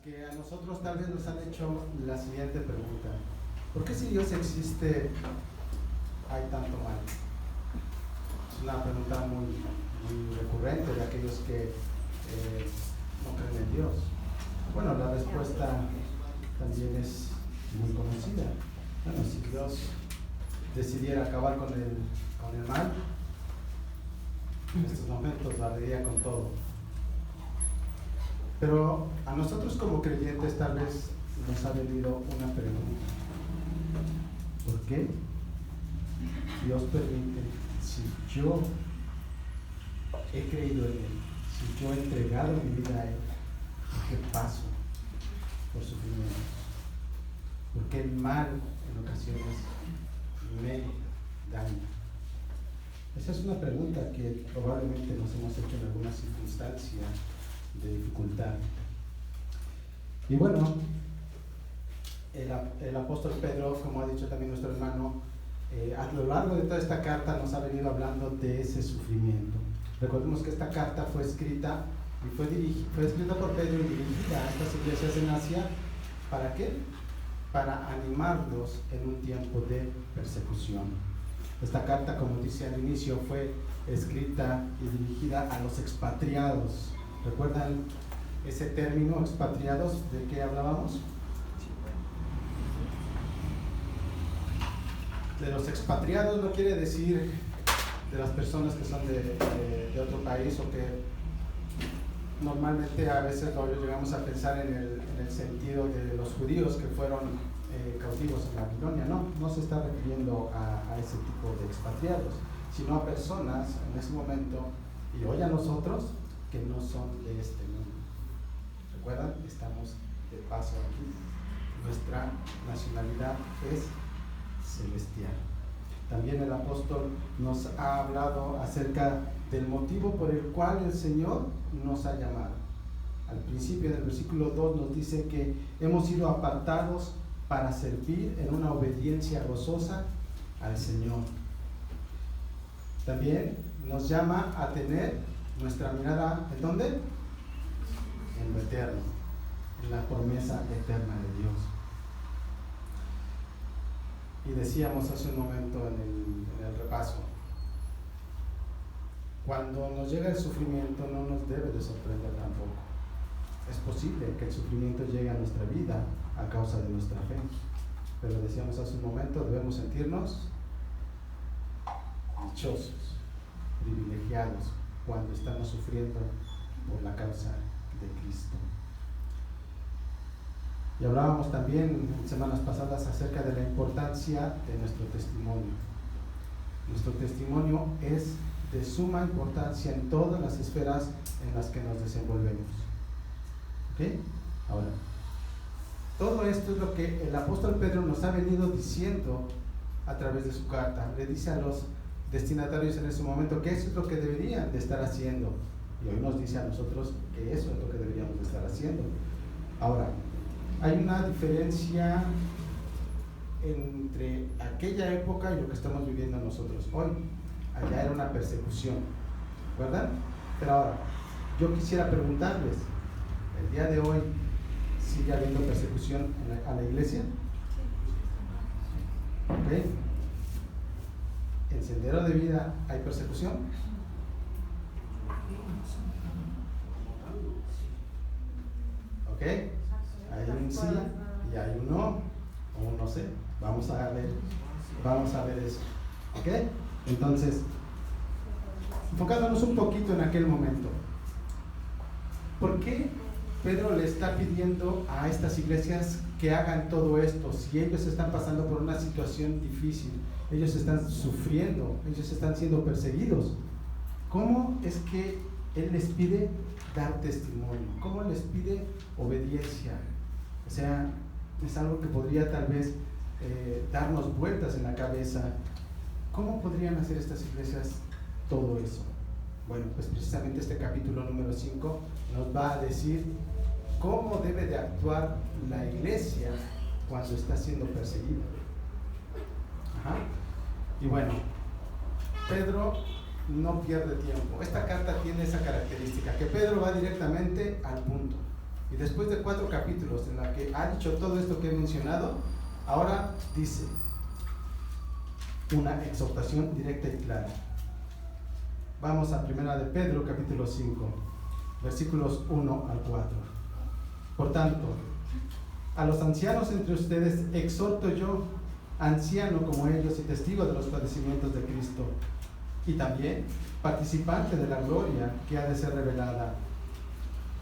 que a nosotros tal vez nos han hecho la siguiente pregunta: ¿por qué si Dios existe hay tanto mal? Es una pregunta muy recurrente de aquellos que no creen en Dios. Bueno, la respuesta también es muy conocida. Bueno, si Dios decidiera acabar con el mal, en estos momentos barrería con todo. Pero a nosotros como creyentes tal vez nos ha venido una pregunta: ¿por qué Dios permite, si yo he creído en Él, si yo he entregado mi vida a Él, por qué paso por sufrimientos? ¿Por qué el mal en ocasiones me daña? Esa es una pregunta que probablemente nos hemos hecho en alguna circunstancia de dificultad. Y bueno, el apóstol Pedro, como ha dicho también nuestro hermano, a lo largo de toda esta carta nos ha venido hablando de ese sufrimiento. Recordemos que esta carta fue escrita por Pedro y dirigida a estas iglesias en Asia. ¿Para qué? Para animarlos en un tiempo de persecución. Esta carta, como dice al inicio, fue escrita y dirigida a los expatriados. ¿Recuerdan ese término, expatriados? ¿De qué hablábamos? De los expatriados no quiere decir de las personas que son de otro país, o que normalmente a veces llegamos a pensar en el sentido de los judíos que fueron cautivos en Babilonia. No se está refiriendo a ese tipo de expatriados, sino a personas en ese momento, y hoy a nosotros, que no son de este mundo. ¿Recuerdan? Estamos de paso aquí. Nuestra nacionalidad es celestial. También el apóstol nos ha hablado acerca del motivo por el cual el Señor nos ha llamado. Al principio del versículo 2 nos dice que hemos sido apartados para servir en una obediencia gozosa al Señor. También nos llama a tener nuestra mirada, ¿en dónde? En lo eterno, en la promesa eterna de Dios. Y decíamos hace un momento en el repaso, cuando nos llega el sufrimiento no nos debe de sorprender tampoco. Es posible que el sufrimiento llegue a nuestra vida a causa de nuestra fe, pero decíamos hace un momento, debemos sentirnos dichosos, privilegiados, cuando estamos sufriendo por la causa de Cristo. Y hablábamos también en semanas pasadas acerca de la importancia de nuestro testimonio. Nuestro testimonio es de suma importancia en todas las esferas en las que nos desenvolvemos. ¿Ok? Ahora, todo esto es lo que el apóstol Pedro nos ha venido diciendo a través de su carta. Le dice a los destinatarios en ese momento que eso es lo que deberían de estar haciendo, y hoy nos dice a nosotros que eso es lo que deberíamos de estar haciendo. Ahora, hay una diferencia entre aquella época y lo que estamos viviendo nosotros hoy. Allá era una persecución, ¿verdad? Pero ahora, yo quisiera preguntarles, ¿el día de hoy sigue habiendo persecución a la iglesia? ¿Ok? ¿En Sendero de Vida hay persecución? ¿Ok? Hay un sí y hay un no, o un no sé. Vamos a ver eso. ¿Ok? Entonces, enfocándonos un poquito en aquel momento, ¿por qué Pedro le está pidiendo a estas iglesias que hagan todo esto? Si ellos están pasando por una situación difícil, ellos están sufriendo, ellos están siendo perseguidos, ¿cómo es que él les pide dar testimonio? ¿Cómo les pide obediencia? O sea, es algo que podría tal vez darnos vueltas en la cabeza. ¿Cómo podrían hacer estas iglesias todo eso? Bueno, pues precisamente este capítulo número 5 nos va a decir cómo debe de actuar la iglesia cuando está siendo perseguida. Ajá. Y bueno, Pedro no pierde tiempo. Esta carta tiene esa característica, que Pedro va directamente al punto. Y después de 4 capítulos en la que ha dicho todo esto que he mencionado, ahora dice una exhortación directa y clara. Vamos a 1 de Pedro, capítulo 5, versículos 1 al 4. Por tanto, a los ancianos entre ustedes exhorto yo, anciano como ellos y testigo de los padecimientos de Cristo, y también participante de la gloria que ha de ser revelada.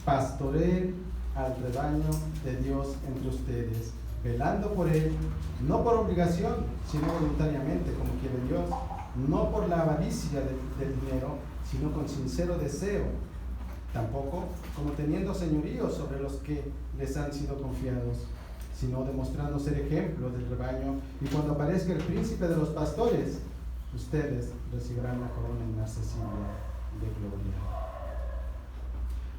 Pastoreen al rebaño de Dios entre ustedes, velando por él, no por obligación, sino voluntariamente, como quiere Dios, no por la avaricia del dinero, sino con sincero deseo, tampoco como teniendo señorío sobre los que les han sido confiados, sino demostrando ser ejemplo del rebaño, y cuando aparezca el príncipe de los pastores, ustedes recibirán la corona inaccesible de gloria.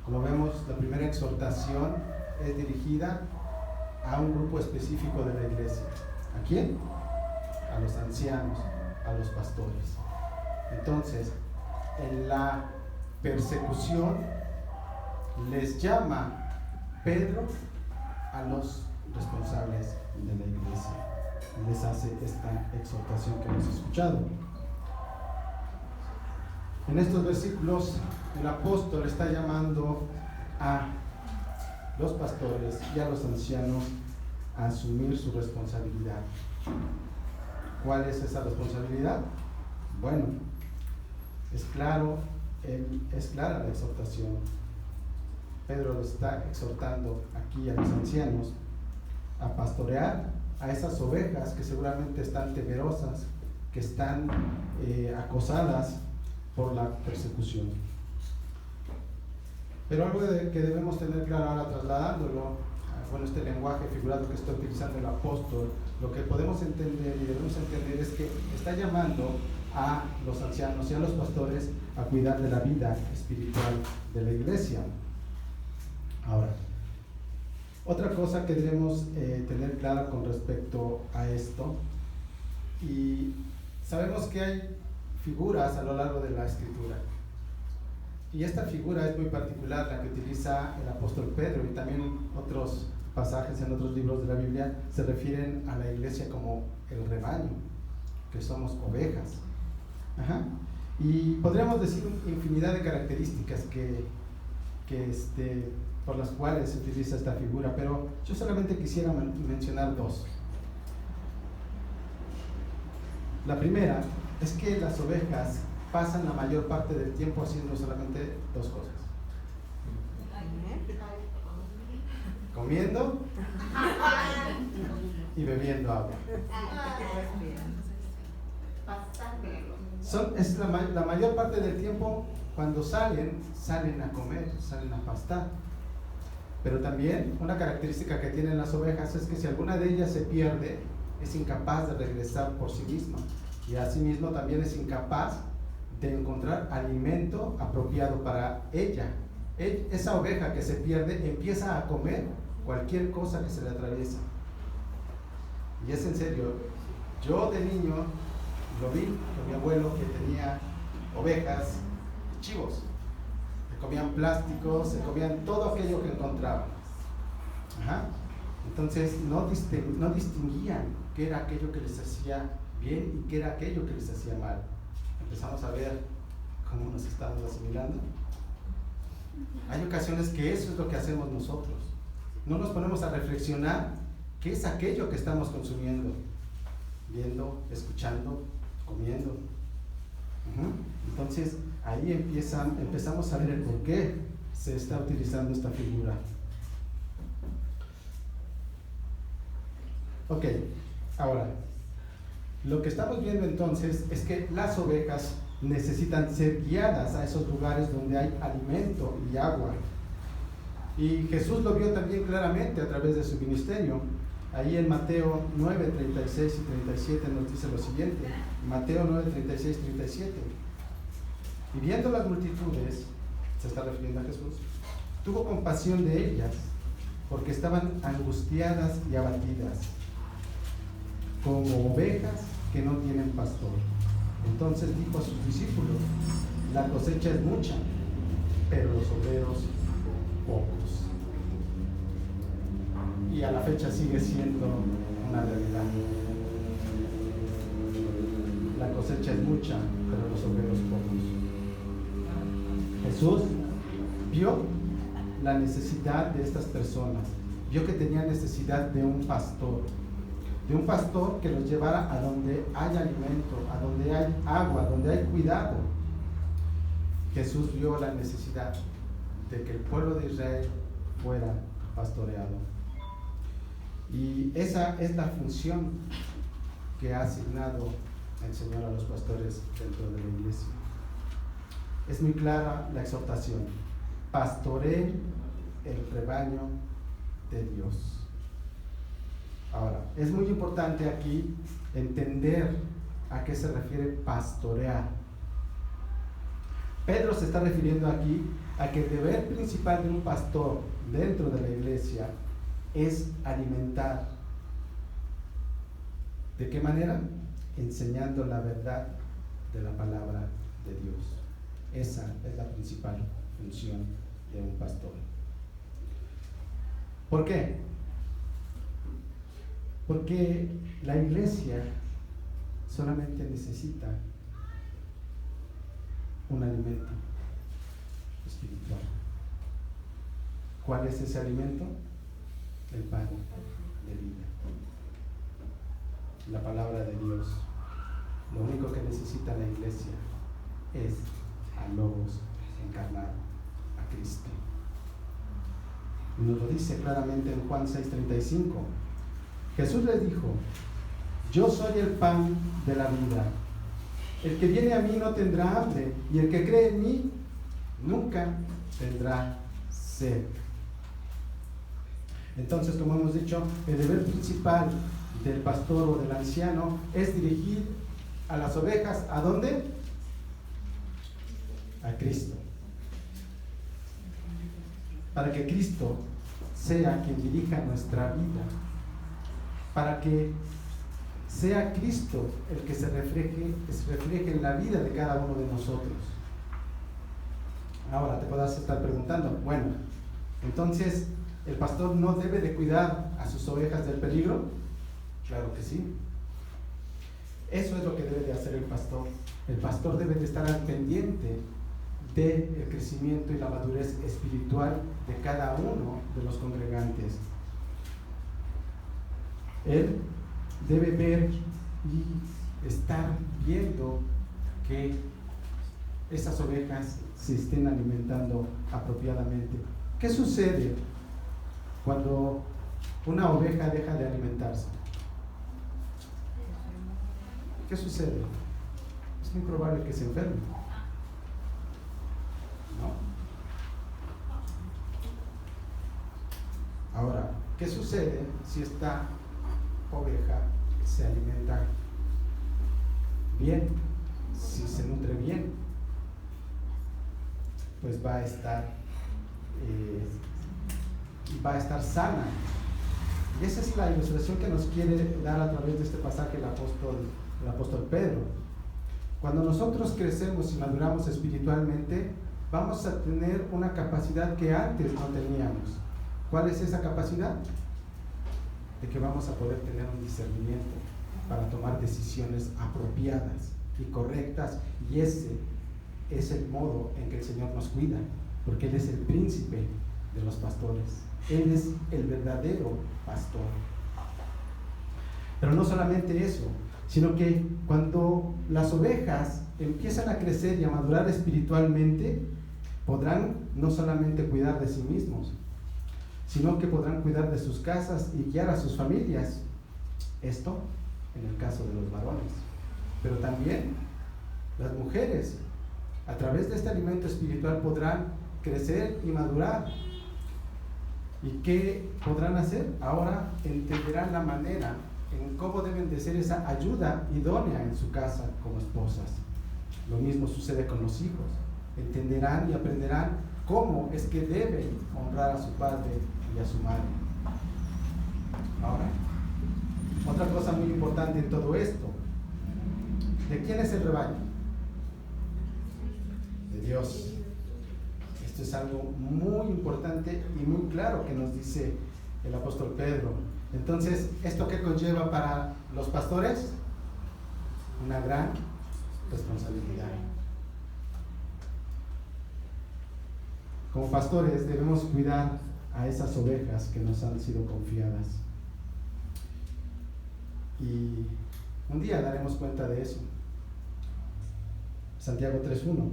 Como vemos, la primera exhortación es dirigida a un grupo específico de la iglesia. ¿A quién? A los ancianos, a los pastores. Entonces, en la persecución les llama Pedro a los responsables de la iglesia. Les hace esta exhortación que hemos escuchado. En estos versículos, el apóstol está llamando a los pastores y a los ancianos a asumir su responsabilidad. ¿Cuál es esa responsabilidad? Bueno, es clara la exhortación. Pedro lo está exhortando aquí a los ancianos a pastorear a esas ovejas que seguramente están temerosas, que están acosadas por la persecución. Pero algo que debemos tener claro ahora, trasladándolo, este lenguaje figurado que está utilizando el apóstol, lo que podemos entender y debemos entender es que está llamando a los ancianos y a los pastores a cuidar de la vida espiritual de la iglesia. Ahora, otra cosa que debemos tener clara con respecto a esto, y sabemos que hay figuras a lo largo de la escritura, y esta figura es muy particular, la que utiliza el apóstol Pedro, y también otros pasajes en otros libros de la Biblia se refieren a la iglesia como el rebaño, que somos ovejas. Y podríamos decir infinidad de características por las cuales se utiliza esta figura, pero yo solamente quisiera mencionar 2. La primera es que las ovejas pasan la mayor parte del tiempo haciendo solamente 2 cosas: comiendo y bebiendo agua. Es la mayor parte del tiempo. Cuando salen a comer, salen a pastar. Pero también una característica que tienen las ovejas es que si alguna de ellas se pierde, es incapaz de regresar por sí misma, y asimismo también es incapaz de encontrar alimento apropiado para ella. Esa oveja que se pierde empieza a comer cualquier cosa que se le atraviesa. Y es en serio, yo de niño lo vi con mi abuelo, que tenía ovejas y chivos. Se comían plásticos, se comían todo aquello que encontraban. Entonces no distinguían qué era aquello que les hacía bien y qué era aquello que les hacía mal. Empezamos a ver cómo nos estamos asimilando. Hay ocasiones que eso es lo que hacemos nosotros. No nos ponemos a reflexionar qué es aquello que estamos consumiendo, viendo, escuchando, comiendo. Entonces ahí empezamos a ver el por qué se está utilizando esta figura. Ok, ahora, lo que estamos viendo entonces es que las ovejas necesitan ser guiadas a esos lugares donde hay alimento y agua. Y Jesús lo vio también claramente a través de su ministerio. Ahí en Mateo 9, 36 y 37 nos dice lo siguiente. Mateo 9, 36 y 37. Y viendo las multitudes, se está refiriendo a Jesús, tuvo compasión de ellas, porque estaban angustiadas y abatidas, como ovejas que no tienen pastor. Entonces dijo a sus discípulos: la cosecha es mucha, pero los obreros pocos. y a la fecha sigue siendo una realidad. La cosecha es mucha, pero los obreros pocos. Jesús vio la necesidad de estas personas, vio que tenían necesidad de un pastor que los llevara a donde hay alimento, a donde hay agua, donde hay cuidado. Jesús vio la necesidad de que el pueblo de Israel fuera pastoreado. Y esa es la función que ha asignado el Señor a los pastores dentro de la iglesia. Es muy clara la exhortación: pastoree el rebaño de Dios. Ahora, es muy importante aquí entender a qué se refiere pastorear. Pedro se está refiriendo aquí a que el deber principal de un pastor dentro de la iglesia es alimentar. ¿De qué manera? Enseñando la verdad de la palabra de Dios. Esa es la principal función de un pastor. ¿Por qué? Porque la iglesia solamente necesita un alimento espiritual. ¿Cuál es ese alimento? El pan de vida, la palabra de Dios. Lo único que necesita la iglesia es a Logos encarnado, a Cristo. Y nos lo dice claramente en Juan 6:35. Jesús les dijo: yo soy el pan de la vida. El que viene a mí no tendrá hambre, y el que cree en mí nunca tendrá sed. Entonces, como hemos dicho, el deber principal del pastor o del anciano es dirigir a las ovejas, ¿a dónde? A Cristo. Para que Cristo sea quien dirija nuestra vida. Para que sea Cristo el que se refleje en la vida de cada uno de nosotros. Ahora te podrás estar preguntando, bueno, entonces, ¿el pastor no debe de cuidar a sus ovejas del peligro? Claro que sí. Eso es lo que debe de hacer el pastor. El pastor debe de estar al pendiente del crecimiento y la madurez espiritual de cada uno de los congregantes. Él debe ver y estar viendo que esas ovejas se estén alimentando apropiadamente. ¿Qué sucede cuando una oveja deja de alimentarse? ¿Qué sucede? Es muy probable que se enferme, ¿no? Ahora, ¿qué sucede si esta oveja se alimenta bien? Si se nutre bien, pues va a estar sana. Y esa es la ilustración que nos quiere dar a través de este pasaje el apóstol Pedro. Cuando nosotros crecemos y maduramos espiritualmente, vamos a tener una capacidad que antes no teníamos. ¿Cuál es esa capacidad? De que vamos a poder tener un discernimiento para tomar decisiones apropiadas y correctas, y ese es el modo en que el Señor nos cuida, porque Él es el príncipe de los pastores. Él es el verdadero pastor. Pero no solamente eso, sino que cuando las ovejas empiezan a crecer y a madurar espiritualmente, podrán no solamente cuidar de sí mismos, sino que podrán cuidar de sus casas y guiar a sus familias. Esto en el caso de los varones. Pero también las mujeres, a través de este alimento espiritual, podrán crecer y madurar. ¿Y qué podrán hacer? Ahora entenderán la manera en cómo deben de ser esa ayuda idónea en su casa como esposas. Lo mismo sucede con los hijos. Entenderán y aprenderán cómo es que deben honrar a su padre y a su madre. Ahora, otra cosa muy importante en todo esto: ¿de quién es el rebaño? De Dios. Esto es algo muy importante y muy claro que nos dice el apóstol Pedro. Entonces, ¿esto qué conlleva para los pastores? Una gran responsabilidad. Como pastores debemos cuidar a esas ovejas que nos han sido confiadas. Y un día daremos cuenta de eso. Santiago 3:1.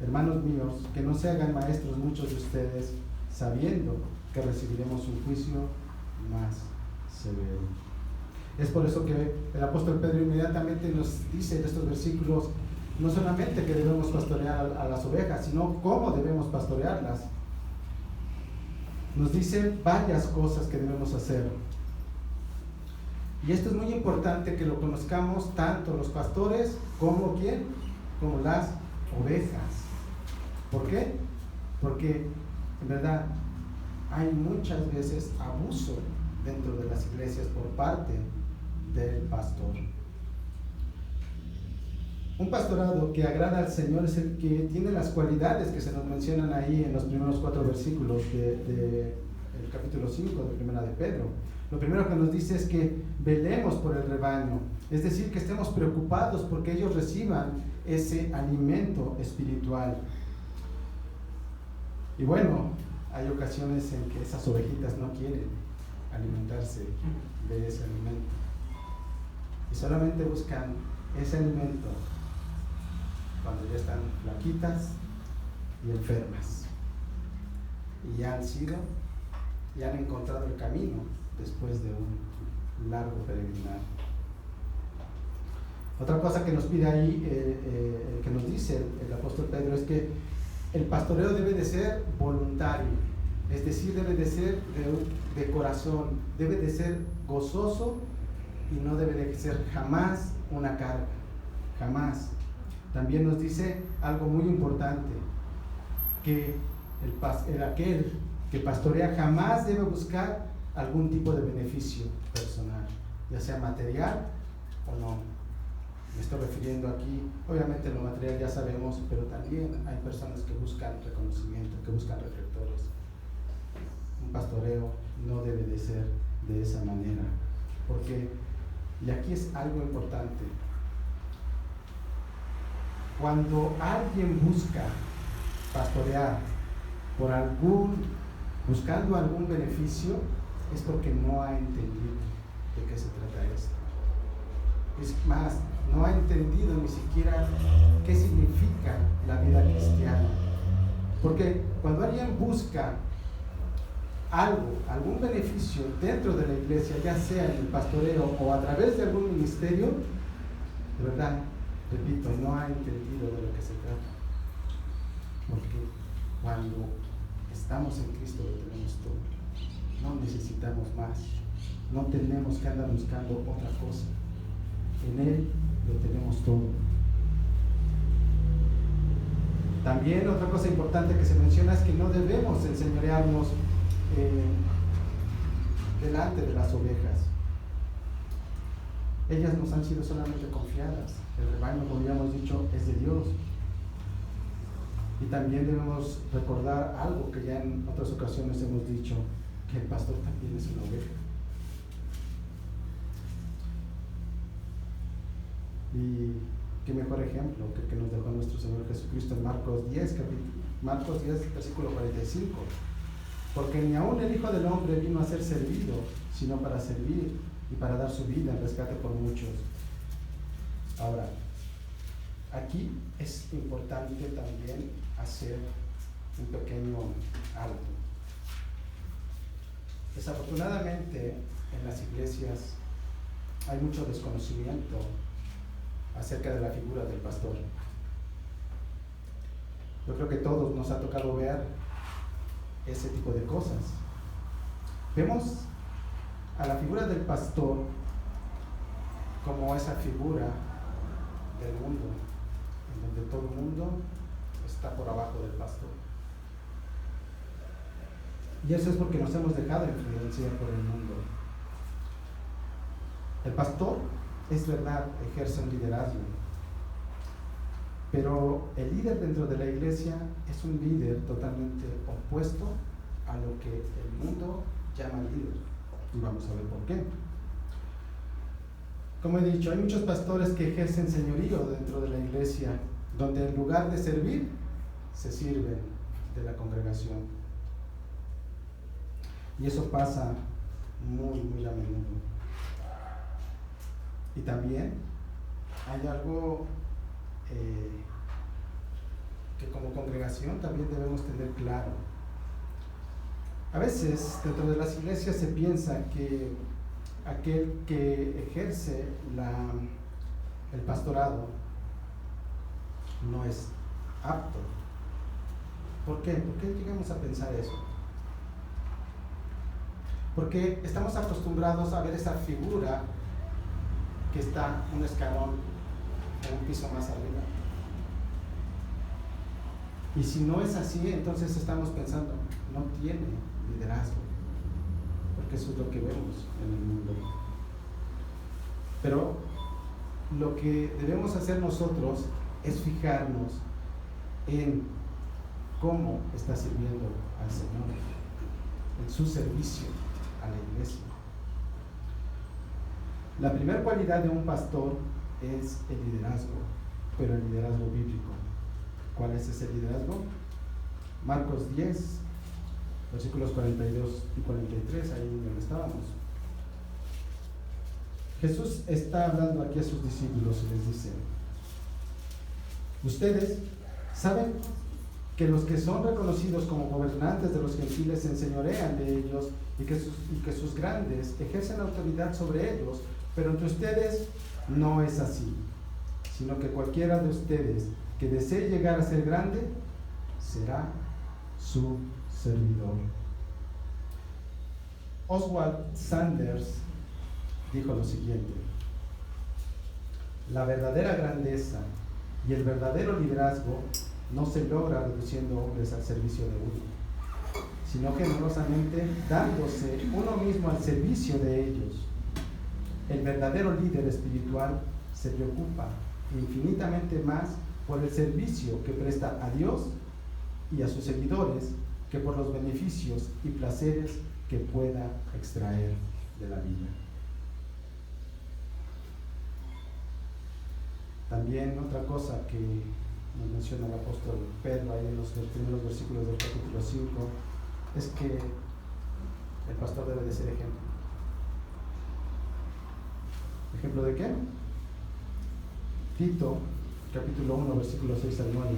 Hermanos míos, que no se hagan maestros muchos de ustedes, sabiendo que recibiremos un juicio más severo. Es por eso que el apóstol Pedro inmediatamente nos dice en estos versículos, no solamente que debemos pastorear a las ovejas, sino cómo debemos pastorearlas. Nos dice varias cosas que debemos hacer. Y esto es muy importante que lo conozcamos tanto los pastores como ¿quién? Como las ovejas. ¿Por qué? Porque en verdad hay muchas veces abuso dentro de las iglesias por parte del pastor. Un pastorado que agrada al Señor es el que tiene las cualidades que se nos mencionan ahí en los primeros 4 versículos del capítulo 5 de Primera de Pedro. Lo primero que nos dice es que velemos por el rebaño, es decir, que estemos preocupados porque ellos reciban ese alimento espiritual. Y bueno, hay ocasiones en que esas ovejitas no quieren alimentarse de ese alimento y solamente buscan ese alimento cuando ya están flaquitas y enfermas y ya han encontrado el camino después de un largo peregrinar. Otra cosa que nos pide ahí, que nos dice el apóstol Pedro, es que el pastoreo debe de ser voluntario, es decir, debe de ser de corazón, debe de ser gozoso y no debe de ser jamás una carga, jamás. También nos dice algo muy importante, que aquel que pastorea jamás debe buscar algún tipo de beneficio personal, ya sea material o no. Me estoy refiriendo aquí, obviamente lo material ya sabemos, pero también hay personas que buscan reconocimiento, que buscan reflectores. Un pastoreo no debe de ser de esa manera, porque, y aquí es algo importante, cuando alguien busca pastorear buscando algún beneficio, es porque no ha entendido de qué se trata esto. Es más, no ha entendido ni siquiera qué significa la vida cristiana. Porque cuando alguien busca algún beneficio dentro de la iglesia, ya sea en el pastoreo o a través de algún ministerio, de verdad, repito, no ha entendido de lo que se trata. Porque cuando estamos en Cristo lo tenemos todo. No necesitamos más. No tenemos que andar buscando otra cosa. En Él lo tenemos todo. También otra cosa importante que se menciona es que no debemos enseñorearnos delante de las ovejas. Ellas nos han sido solamente confiadas. El rebaño, como ya hemos dicho, es de Dios. Y también debemos recordar algo que ya en otras ocasiones hemos dicho, que el pastor también es una oveja. Y qué mejor ejemplo que el que nos dejó nuestro Señor Jesucristo en Marcos 10, versículo 45. Porque ni aun el Hijo del Hombre vino a ser servido, sino para servir y para dar su vida en rescate por muchos. Ahora, aquí es importante también hacer un pequeño alto. Desafortunadamente, en las iglesias hay mucho desconocimiento acerca de la figura del pastor. Yo creo que a todos nos ha tocado ver ese tipo de cosas. Vemos a la figura del pastor como esa figura del mundo, en donde todo el mundo está por abajo del pastor. Y eso es porque nos hemos dejado influenciar por el mundo. El pastor, es verdad, ejerce un liderazgo, pero el líder dentro de la iglesia es un líder totalmente opuesto a lo que el mundo llama líder. Y vamos a ver por qué. Como he dicho, hay muchos pastores que ejercen señorío dentro de la iglesia, donde en lugar de servir, se sirven de la congregación. Y eso pasa muy, muy a menudo. Y también hay algo que como congregación también debemos tener claro. A veces dentro de las iglesias se piensa que aquel que ejerce el pastorado no es apto. ¿Por qué? ¿Por qué llegamos a pensar eso? Porque estamos acostumbrados a ver esa figura que está un escalón en un piso más arriba. Y si no es así, entonces estamos pensando, no tiene liderazgo, porque eso es lo que vemos en el mundo. Pero lo que debemos hacer nosotros es fijarnos en cómo está sirviendo al Señor, en su servicio a la iglesia. La primera cualidad de un pastor es el liderazgo, pero el liderazgo bíblico. ¿Cuál es ese liderazgo? Marcos 10, versículos 42 y 43, ahí donde estábamos. Jesús está hablando aquí a sus discípulos y les dice: ustedes saben que los que son reconocidos como gobernantes de los gentiles se enseñorean de ellos y que sus grandes ejercen autoridad sobre ellos, pero entre ustedes no es así, sino que cualquiera de ustedes que desee llegar a ser grande será su servidor. Oswald Sanders dijo lo siguiente: la verdadera grandeza y el verdadero liderazgo no se logra reduciendo hombres al servicio de uno, sino generosamente dándose uno mismo al servicio de ellos. El verdadero líder espiritual se preocupa infinitamente más por el servicio que presta a Dios y a sus seguidores que por los beneficios y placeres que pueda extraer de la vida. También otra cosa que nos menciona el apóstol Pedro ahí en los primeros versículos del capítulo 5 es que el pastor debe de ser ejemplo. ¿Ejemplo de qué? Tito, capítulo 1, versículos 6 al 9.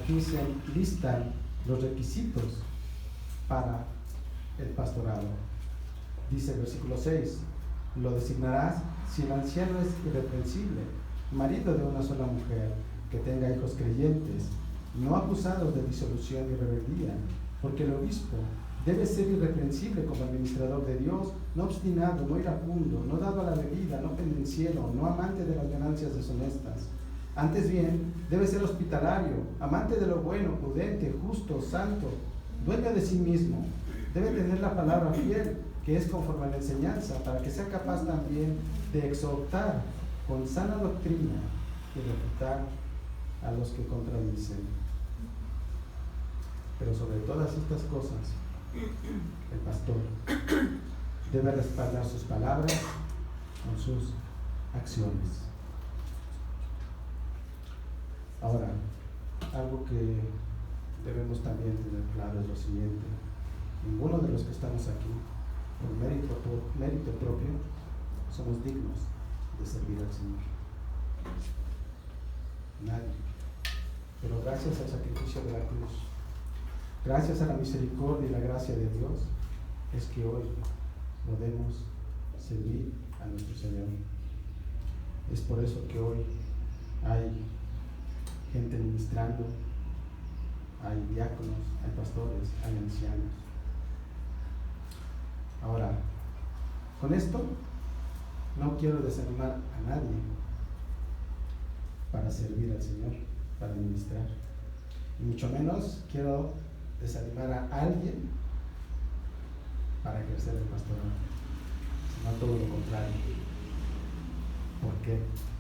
Aquí se listan los requisitos para el pastorado. Dice el versículo 6: lo designarás si el anciano es irreprensible, marido de una sola mujer, que tenga hijos creyentes, no acusados de disolución y rebeldía, porque el obispo debe ser irreprensible como administrador de Dios, no obstinado, no iracundo, no dado a la bebida, no pendenciero, no amante de las ganancias deshonestas. Antes bien, debe ser hospitalario, amante de lo bueno, prudente, justo, santo, dueño de sí mismo. Debe tener la palabra fiel, que es conforme a la enseñanza, para que sea capaz también de exhortar con sana doctrina y refutar a los que contradicen. Pero sobre todas estas cosas, el pastor debe respaldar sus palabras con sus acciones. Ahora, algo que debemos también tener claro es lo siguiente: ninguno de los que estamos aquí, por mérito propio, somos dignos de servir al Señor. Nadie. Pero gracias al sacrificio de la cruz, gracias a la misericordia y la gracia de Dios, es que hoy podemos servir a nuestro Señor. Es por eso que hoy hay gente ministrando, hay diáconos, hay pastores, hay ancianos. Ahora, con esto no quiero desanimar a nadie para servir al Señor, para ministrar, y mucho menos quiero desanimar a alguien para ejercer el pastorado, sino todo lo contrario, porque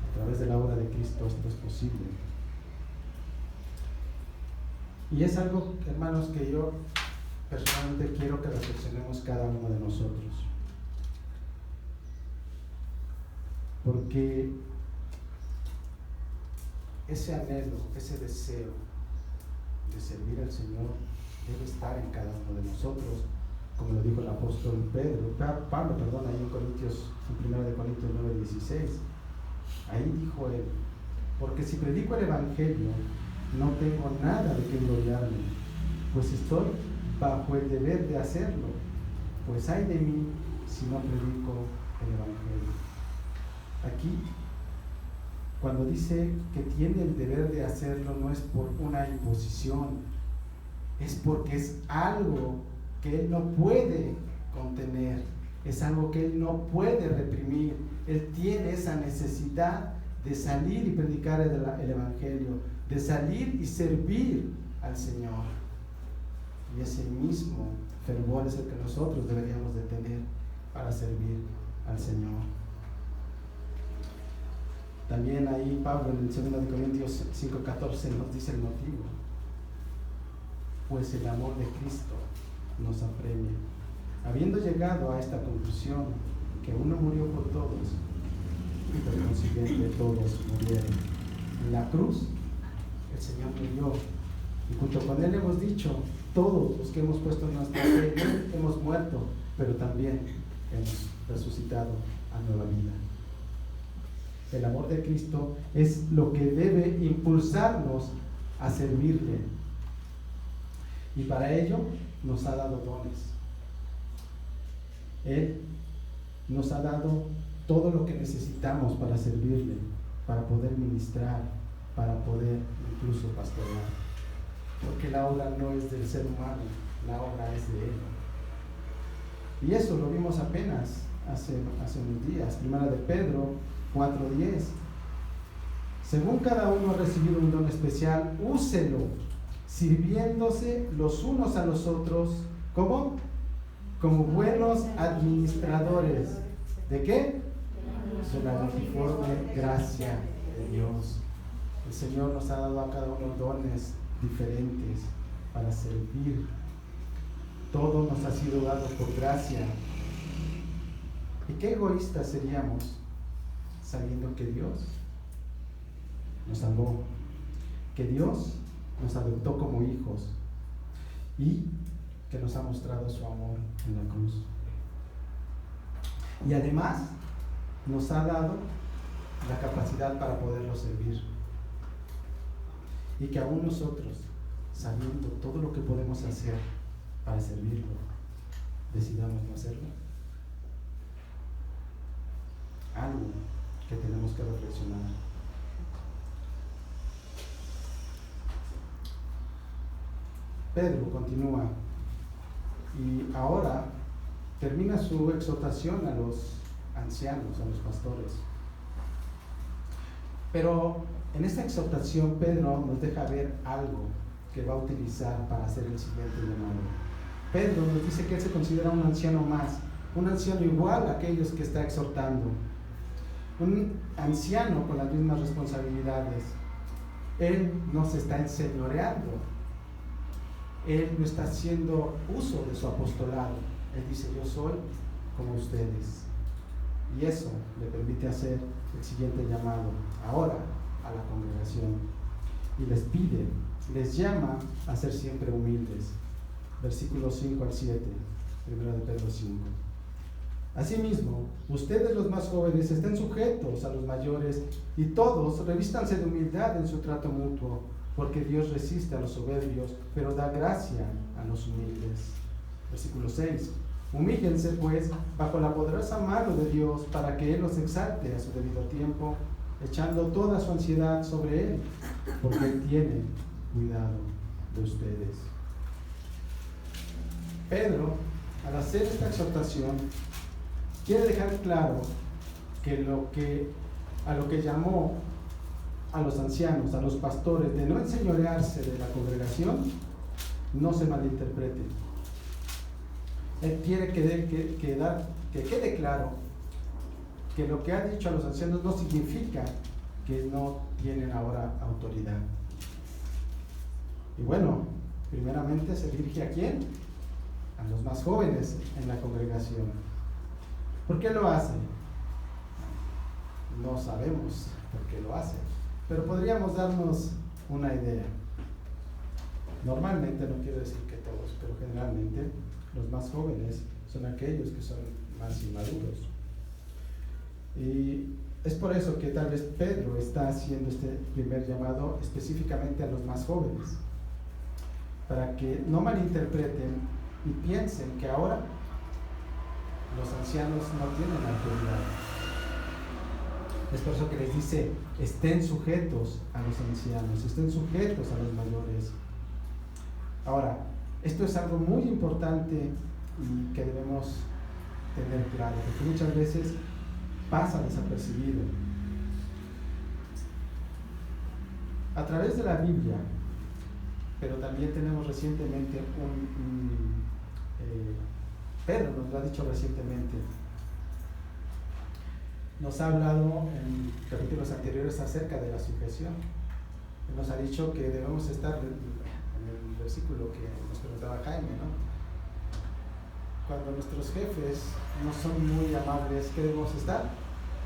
a través de la obra de Cristo esto es posible. Y es algo, hermanos, que yo personalmente quiero que reflexionemos cada uno de nosotros. Porque ese anhelo, ese deseo de servir al Señor debe estar en cada uno de nosotros, como lo dijo el apóstol Pablo, ahí en 1 de Corintios 9:16. Ahí dijo él: porque si predico el Evangelio, no tengo nada de qué gloriarme, pues estoy bajo el deber de hacerlo, pues ay de mí si no predico el Evangelio. Aquí, cuando dice que tiene el deber de hacerlo, no es por una imposición, es porque es algo que él no puede contener, es algo que él no puede reprimir. Él tiene esa necesidad de salir y predicar el Evangelio, de salir y servir al Señor. Y ese mismo fervor es el que nosotros deberíamos de tener para servir al Señor. También ahí Pablo en 2 de Corintios 5:14 nos dice el motivo: pues el amor de Cristo nos apremia, habiendo llegado a esta conclusión, que uno murió por todos y por consiguiente todos murieron. En la cruz el Señor murió y junto con él hemos dicho, todos los que hemos puesto nuestra fe en él hemos muerto, pero también hemos resucitado a nueva vida. El amor de Cristo es lo que debe impulsarnos a servirle, y para ello nos ha dado dones. Él nos ha dado todo lo que necesitamos para servirle, para poder ministrar, para poder incluso pastorear, porque la obra no es del ser humano, la obra es de Él. Y eso lo vimos apenas hace unos días. 1 de Pedro 4:10: según cada uno ha recibido un don especial, úselo, sirviéndose los unos a los otros, ¿cómo? Como buenos administradores. ¿De qué? De la multiforme gracia de Dios. El Señor nos ha dado a cada uno dones diferentes para servir. Todo nos ha sido dado por gracia. ¿Y qué egoístas seríamos sabiendo que Dios nos salvó, que Dios nos adoptó como hijos y que nos ha mostrado su amor en la cruz? Y además nos ha dado la capacidad para poderlo servir. Y que aún nosotros, sabiendo todo lo que podemos hacer para servirlo, decidamos no hacerlo. Algo que tenemos que reflexionar. Pedro continúa y ahora termina su exhortación a los ancianos, a los pastores. Pero en esta exhortación Pedro nos deja ver algo que va a utilizar para hacer el siguiente llamado. Pedro nos dice que él se considera un anciano más, un anciano igual a aquellos que está exhortando, un anciano con las mismas responsabilidades. Él no se está enseñoreando, él no está haciendo uso de su apostolado. Él dice: yo soy como ustedes. Y eso le permite hacer el siguiente llamado ahora a la congregación, y les pide, les llama a ser siempre humildes. Versículos 5 al 7, 1 de Pedro 5. Asimismo, ustedes los más jóvenes estén sujetos a los mayores, y todos revístanse de humildad en su trato mutuo, porque Dios resiste a los soberbios, pero da gracia a los humildes. Versículo 6. Humíllense pues bajo la poderosa mano de Dios, para que Él los exalte a su debido tiempo, echando toda su ansiedad sobre Él, porque Él tiene cuidado de ustedes. Pedro, al hacer esta exhortación, quiere dejar claro que a lo que llamó a los ancianos, a los pastores, de no enseñorearse de la congregación, no se malinterprete. Él quiere que quede claro que lo que ha dicho a los ancianos no significa que no tienen ahora autoridad. Y bueno, primeramente se dirige ¿a quién? más jóvenes en la congregación. ¿Por qué lo hacen? No sabemos por qué lo hacen, pero podríamos darnos una idea. Normalmente, no quiero decir que todos, pero generalmente los más jóvenes son aquellos que son más inmaduros. Y es por eso que tal vez Pedro está haciendo este primer llamado específicamente a los más jóvenes, para que no malinterpreten y piensen que ahora los ancianos no tienen autoridad. Es por eso que les dice: estén sujetos a los ancianos, estén sujetos a los mayores. Ahora, esto es algo muy importante y que debemos tener claro, porque muchas veces pasa desapercibido. A través de la Biblia, pero también tenemos recientemente Pedro nos lo ha dicho recientemente, nos ha hablado en capítulos anteriores acerca de la sujeción. Nos ha dicho que debemos estar en el versículo que nos preguntaba Jaime, ¿no? Cuando nuestros jefes no son muy amables, ¿qué debemos estar?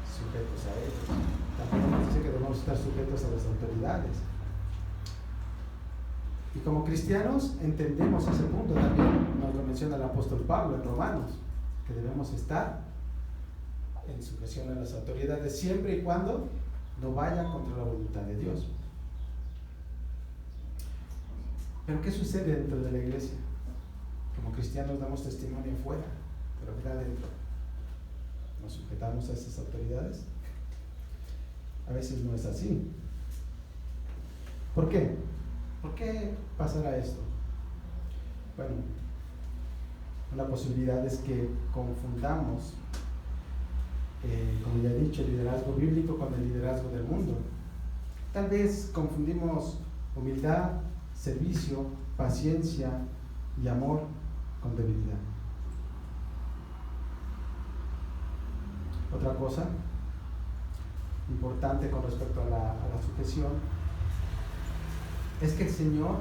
Sujetos a ellos. También nos dice que debemos estar sujetos a las autoridades. Y como cristianos entendemos ese punto, también nos lo menciona el apóstol Pablo en Romanos, que debemos estar en sujeción a las autoridades siempre y cuando no vaya contra la voluntad de Dios. Pero ¿qué sucede dentro de la iglesia? Como cristianos damos testimonio afuera, pero mira adentro, ¿nos sujetamos a esas autoridades? A veces no es así. ¿Por qué? ¿Por qué pasará esto? Bueno, una posibilidad es que confundamos, como ya he dicho, el liderazgo bíblico con el liderazgo del mundo. Tal vez confundimos humildad, servicio, paciencia y amor con debilidad. Otra cosa importante con respecto a la sujeción es que el Señor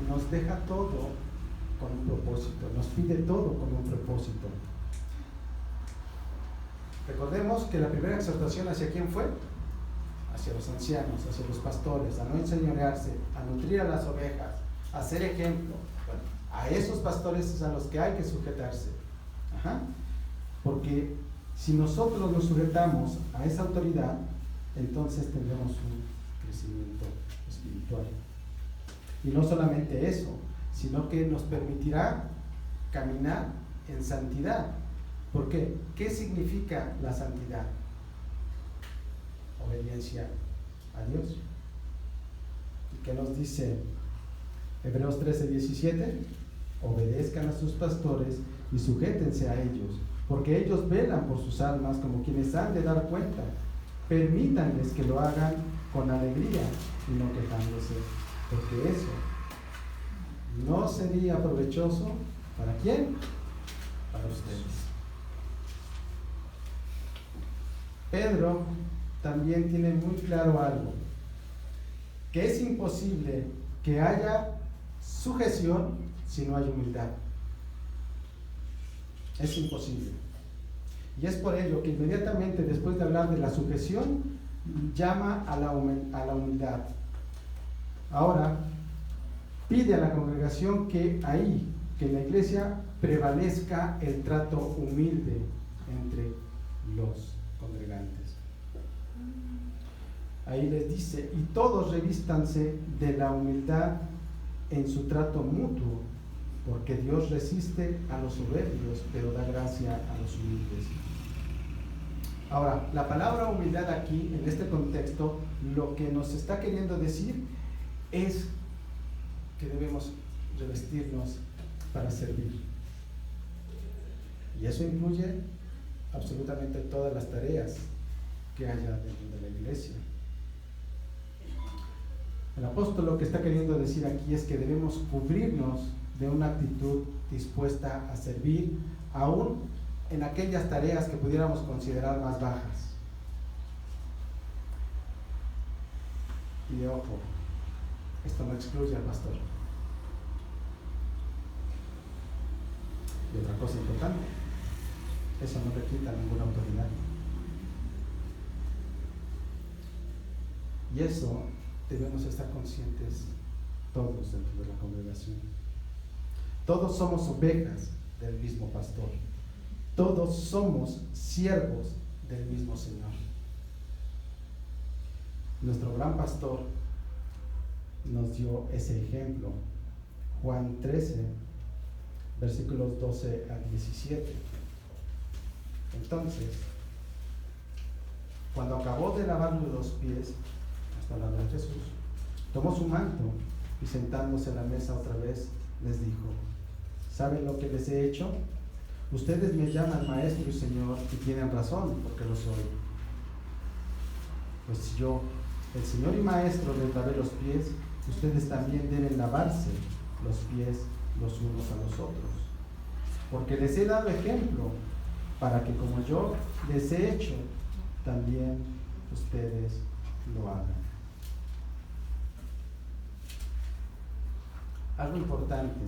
nos deja todo con un propósito, nos pide todo con un propósito. Recordemos que la primera exhortación ¿hacia quién fue? Hacia los ancianos, hacia los pastores, a no enseñorearse, a nutrir a las ovejas, a ser ejemplo. Bueno, a esos pastores es a los que hay que sujetarse. Porque si nosotros nos sujetamos a esa autoridad, entonces tendremos un crecimiento espiritual. Y no solamente eso, sino que nos permitirá caminar en santidad. ¿Por qué? ¿Qué significa la santidad? Obediencia a Dios. ¿Y qué nos dice Hebreos 13:17? Obedezcan a sus pastores y sujétense a ellos, porque ellos velan por sus almas como quienes han de dar cuenta. Permítanles que lo hagan con alegría y no quejándose, porque eso no sería provechoso. ¿Para quién? Para ustedes. Pedro también tiene muy claro algo, que es imposible que haya sujeción si no hay humildad. Es imposible. Y es por ello que inmediatamente después de hablar de la sujeción, llama a la humildad. Ahora, pide a la congregación que en la iglesia prevalezca el trato humilde entre los congregantes. Ahí les dice: y todos revístanse de la humildad en su trato mutuo, porque Dios resiste a los soberbios, pero da gracia a los humildes. Ahora, la palabra humildad aquí, en este contexto, lo que nos está queriendo decir es que debemos revestirnos para servir. Y eso incluye absolutamente todas las tareas que haya dentro de la iglesia. El apóstol lo que está queriendo decir aquí es que debemos cubrirnos de una actitud dispuesta a servir, aún en aquellas tareas que pudiéramos considerar más bajas. Y ojo, esto no excluye al pastor. Y otra una cosa importante, eso no le quita ninguna autoridad. Y eso debemos estar conscientes todos dentro de la congregación. Todos somos ovejas del mismo pastor. Todos somos siervos del mismo Señor. Nuestro gran pastor nos dio ese ejemplo. Juan 13, versículos 12 al 17. Entonces, cuando acabó de lavarle los pies, hasta la de Jesús, tomó su manto y sentándose a la mesa otra vez, les dijo: ¿saben lo que les he hecho? Ustedes me llaman maestro y señor y tienen razón, porque lo soy. Pues si yo, el señor y maestro, les lavé los pies, ustedes también deben lavarse los pies los unos a los otros. Porque les he dado ejemplo, para que como yo les he hecho, también ustedes lo hagan. Algo importante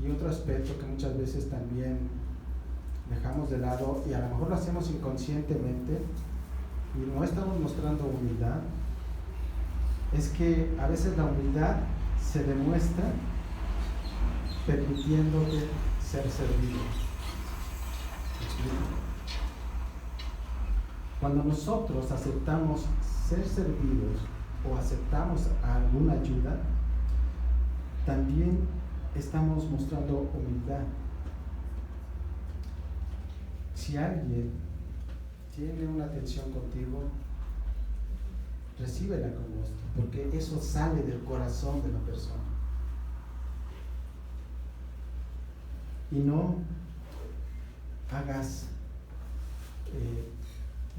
y otro aspecto que muchas veces también dejamos de lado y a lo mejor lo hacemos inconscientemente y no estamos mostrando humildad, es que a veces la humildad se demuestra permitiéndote ser servido. ¿Me explico? Cuando nosotros aceptamos ser servidos o aceptamos alguna ayuda, también estamos mostrando humildad. Si alguien tiene una atención contigo, recíbela con gusto, porque eso sale del corazón de la persona. Y no hagas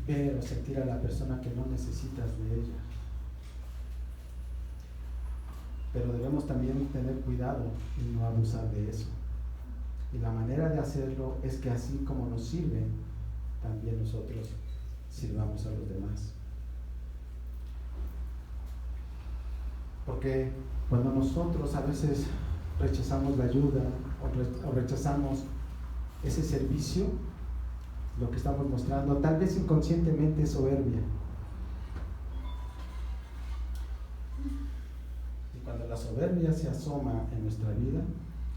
ver o sentir a la persona que no necesitas de ella. Pero debemos también tener cuidado y no abusar de eso. Y la manera de hacerlo es que así como nos sirven, también nosotros sirvamos a los demás. Porque cuando nosotros a veces rechazamos la ayuda o rechazamos ese servicio, lo que estamos mostrando, tal vez inconscientemente, es soberbia. Y cuando la soberbia se asoma en nuestra vida,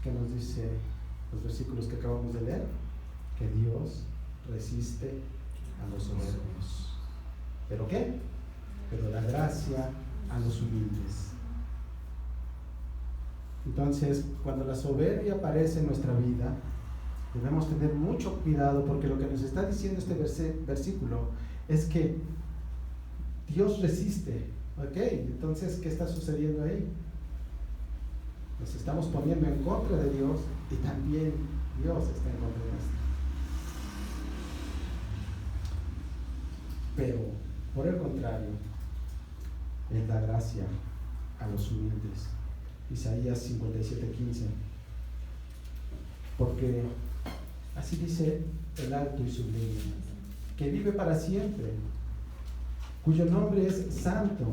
¿qué nos dice los versículos que acabamos de leer? Que Dios resiste a los soberbios. ¿Pero qué? Pero da gracia a los humildes. Entonces, cuando la soberbia aparece en nuestra vida, debemos tener mucho cuidado, porque lo que nos está diciendo este versículo es que Dios resiste. ¿Ok? Entonces, ¿qué está sucediendo ahí? Nos estamos poniendo en contra de Dios y también Dios está en contra de nosotros. Pero, por el contrario, Él da gracia a los humildes. Isaías 57:15. Porque así dice el alto y sublime, que vive para siempre, cuyo nombre es santo.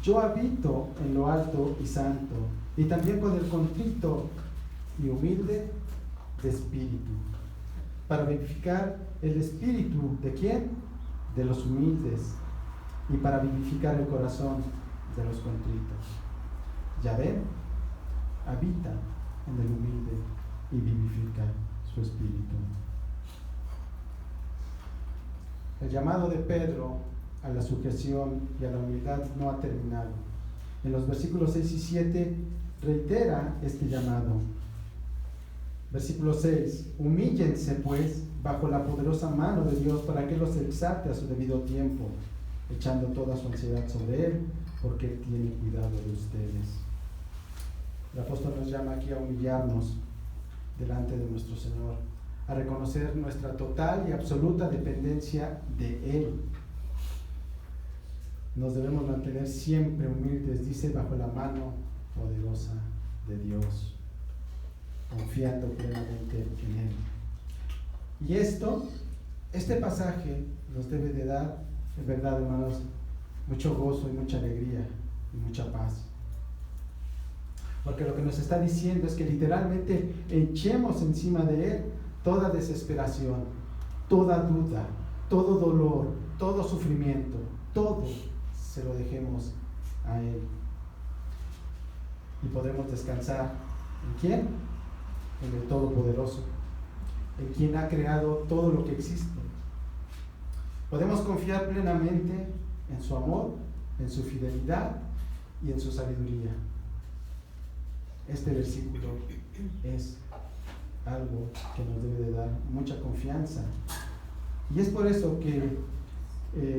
Yo habito en lo alto y santo, y también con el contrito y humilde de espíritu, para vivificar el espíritu ¿de quién? De los humildes, y para vivificar el corazón de los contritos. Yahvé habita en el humilde y vivifica su espíritu. El llamado de Pedro a la sujeción y a la humildad no ha terminado. En los versículos 6 y 7 reitera este llamado. Versículo 6: humíllense pues bajo la poderosa mano de Dios, para que los exalte a su debido tiempo, echando toda su ansiedad sobre Él, porque Él tiene cuidado de ustedes. El apóstol nos llama aquí a humillarnos delante de nuestro Señor, a reconocer nuestra total y absoluta dependencia de Él. Nos debemos mantener siempre humildes, dice, bajo la mano poderosa de Dios, confiando plenamente en Él. Y este pasaje nos debe de dar, en verdad, hermanos, mucho gozo y mucha alegría y mucha paz. Porque lo que nos está diciendo es que literalmente echemos encima de Él toda desesperación, toda duda, todo dolor, todo sufrimiento, todo se lo dejemos a Él. Y podremos descansar ¿en quién? En el Todopoderoso, en quien ha creado todo lo que existe. Podemos confiar plenamente en su amor, en su fidelidad y en su sabiduría. Este versículo es algo que nos debe de dar mucha confianza. Y es por eso que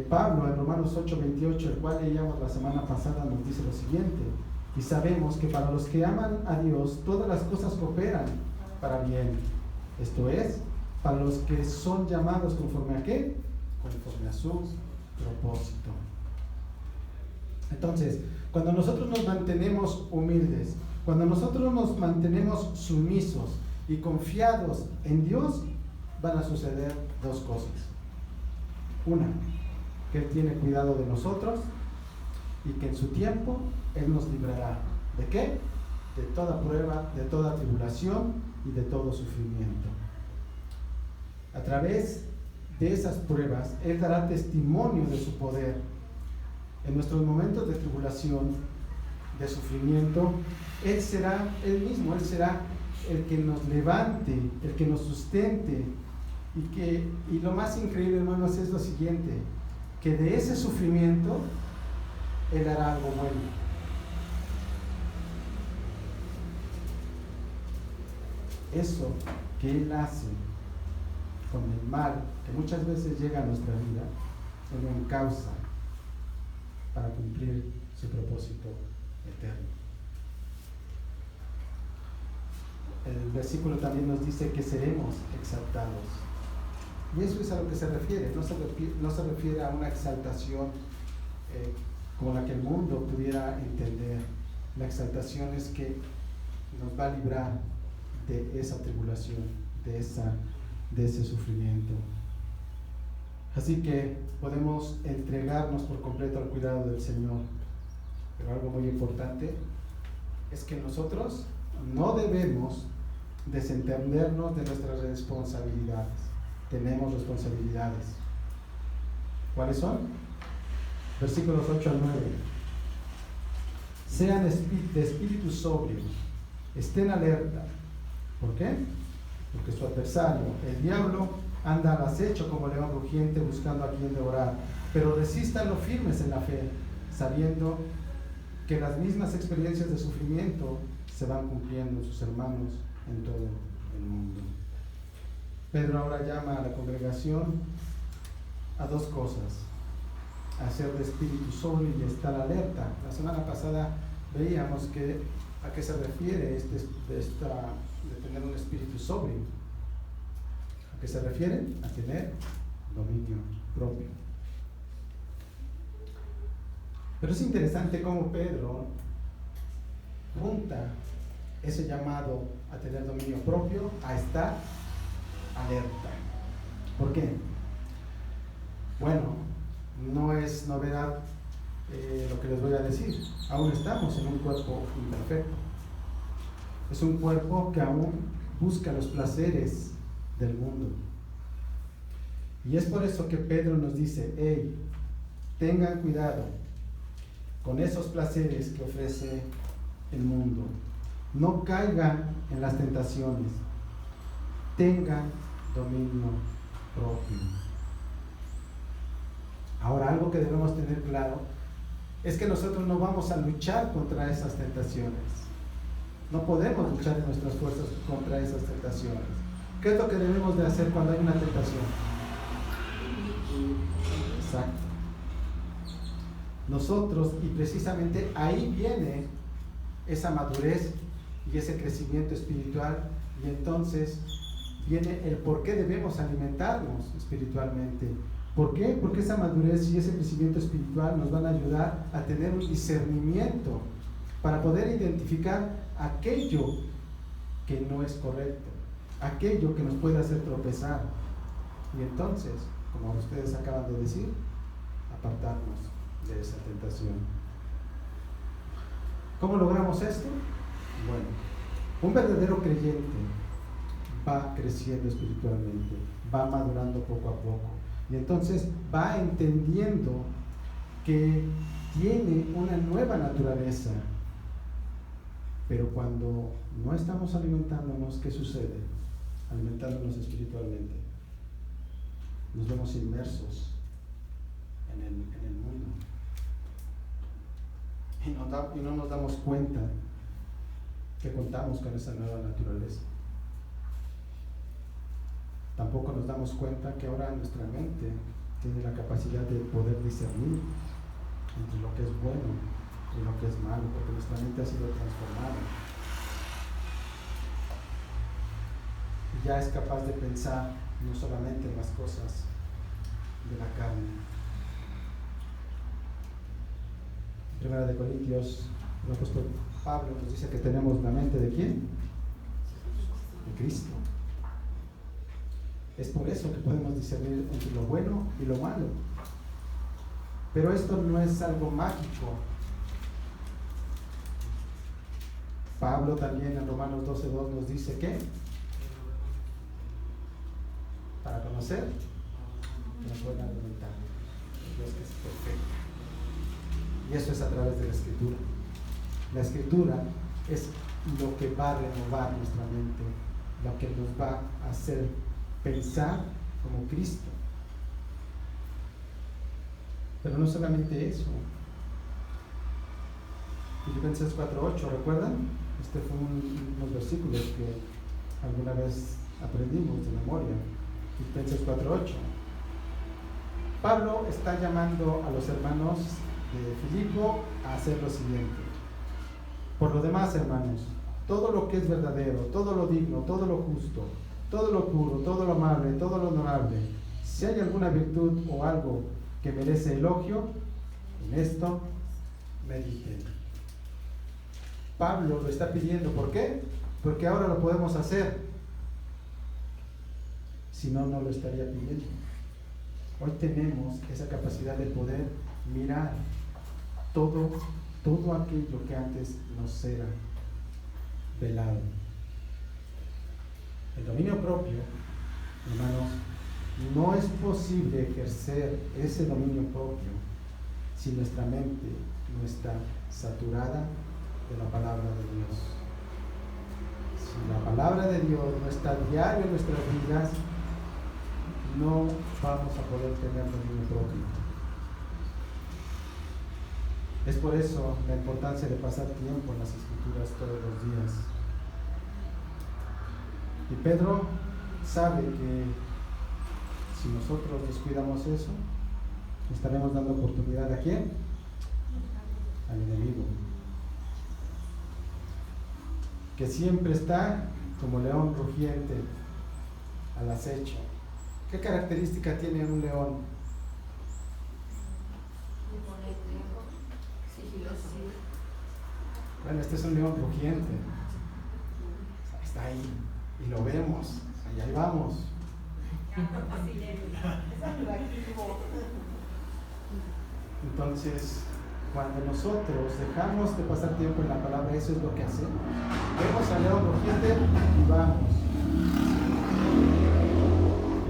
Pablo en Romanos 8:28, el cual leíamos la semana pasada, nos dice lo siguiente: y sabemos que para los que aman a Dios todas las cosas cooperan para bien. Esto es, para los que son llamados conforme a ¿qué? Conforme a su propósito. Entonces, cuando nosotros nos mantenemos humildes, cuando nosotros nos mantenemos sumisos y confiados en Dios, van a suceder dos cosas. Una, que Él tiene cuidado de nosotros y que en su tiempo Él nos librará. ¿De qué? De toda prueba, de toda tribulación y de todo sufrimiento. A través de esas pruebas, Él dará testimonio de su poder. En nuestros momentos de tribulación, de sufrimiento, Él será Él mismo, Él será el que nos levante, el que nos sustente. Y lo más increíble, hermanos, es lo siguiente: que de ese sufrimiento Él hará algo bueno. Eso que Él hace con el mal que muchas veces llega a nuestra vida, Él lo encausa para cumplir su propósito eterno. El versículo también nos dice que seremos exaltados. Y eso es a lo que se refiere. No se refiere a una exaltación como la que el mundo pudiera entender. La exaltación es que nos va a librar de esa tribulación, de ese sufrimiento. Así que podemos entregarnos por completo al cuidado del Señor. Pero algo muy importante es que nosotros no debemos desentendernos de nuestras responsabilidades. Tenemos responsabilidades. ¿Cuáles son? Versículos 8 al 9. Sean de espíritu sobrio, estén alerta. ¿Por qué? Porque su adversario, el diablo, anda al acecho como león rugiente buscando a quien devorar. Pero resístanlo firmes en la fe, sabiendo que las mismas experiencias de sufrimiento se van cumpliendo en sus hermanos en todo el mundo. Pedro ahora llama a la congregación a dos cosas: a ser de espíritu sobrio y estar alerta. La semana pasada veíamos a qué se refiere de tener un espíritu sobrio. ¿A qué se refiere? A tener dominio propio. Pero es interesante cómo Pedro junta ese llamado a tener dominio propio a estar alerta. ¿Por qué? Bueno, no es novedad lo que les voy a decir. Aún estamos en un cuerpo imperfecto. Es un cuerpo que aún busca los placeres del mundo. Y es por eso que Pedro nos dice: hey, tengan cuidado con esos placeres que ofrece el mundo. No caigan en las tentaciones. Tengan dominio propio. Ahora, algo que debemos tener claro es que nosotros no vamos a luchar contra esas tentaciones. No podemos luchar en nuestras fuerzas contra esas tentaciones. ¿Qué es lo que debemos de hacer cuando hay una tentación? Exacto. Nosotros, y precisamente ahí viene esa madurez y ese crecimiento espiritual, y entonces viene el por qué debemos alimentarnos espiritualmente. ¿Por qué? Porque esa madurez y ese crecimiento espiritual nos van a ayudar a tener un discernimiento para poder identificar aquello que no es correcto, aquello que nos puede hacer tropezar, y entonces, como ustedes acaban de decir, apartarnos de esa tentación. ¿Cómo logramos esto? Bueno, un verdadero creyente va creciendo espiritualmente, va madurando poco a poco y entonces va entendiendo que tiene una nueva naturaleza. Pero cuando no estamos alimentándonos, ¿qué sucede? Alimentándonos espiritualmente, nos vemos inmersos en el mundo y no nos damos cuenta que contamos con esa nueva naturaleza. Tampoco nos damos cuenta que ahora nuestra mente tiene la capacidad de poder discernir entre lo que es bueno y lo que es malo, porque nuestra mente ha sido transformada y ya es capaz de pensar no solamente en las cosas de la carne. En 1 Corintios, el apóstol Pablo nos dice que tenemos la mente ¿de quién? De Cristo. Es por eso que podemos discernir entre lo bueno y lo malo. Pero esto no es algo mágico. Pablo también en Romanos 12:2 nos dice que para conocer la buena voluntad de Dios que es perfecta. Y eso es a través de la Escritura. La Escritura es lo que va a renovar nuestra mente, lo que nos va a hacer pensar como Cristo. Pero no solamente eso. Filipenses 4:8, ¿recuerdan? Este fue unos versículos que alguna vez aprendimos de memoria. Filipenses 4:8. Pablo está llamando a los hermanos de Filipo a hacer lo siguiente. Por lo demás, hermanos, todo lo que es verdadero, todo lo digno, todo lo justo, todo lo puro, todo lo amable, todo lo honorable, si hay alguna virtud o algo que merece elogio, en esto mediten. Pablo lo está pidiendo, ¿por qué? Porque ahora lo podemos hacer. Si no, no lo estaría pidiendo. Hoy tenemos esa capacidad de poder mirar todo aquello que antes nos era velado. El dominio propio, hermanos, no es posible ejercer ese dominio propio si nuestra mente no está saturada de la palabra de Dios. Si la palabra de Dios no está diario en nuestras vidas, no vamos a poder tener dominio propio. Es por eso la importancia de pasar tiempo en las Escrituras todos los días. Y Pedro sabe que si nosotros descuidamos eso, estaremos dando oportunidad ¿a quién? Al enemigo, que siempre está como león rugiente al acecho. ¿Qué característica tiene un león? Bueno, este es un león rugiente. Está ahí y lo vemos. Y ahí vamos. Entonces, cuando nosotros dejamos de pasar tiempo en la palabra, eso es lo que hacemos. Vemos al león rugiente y vamos.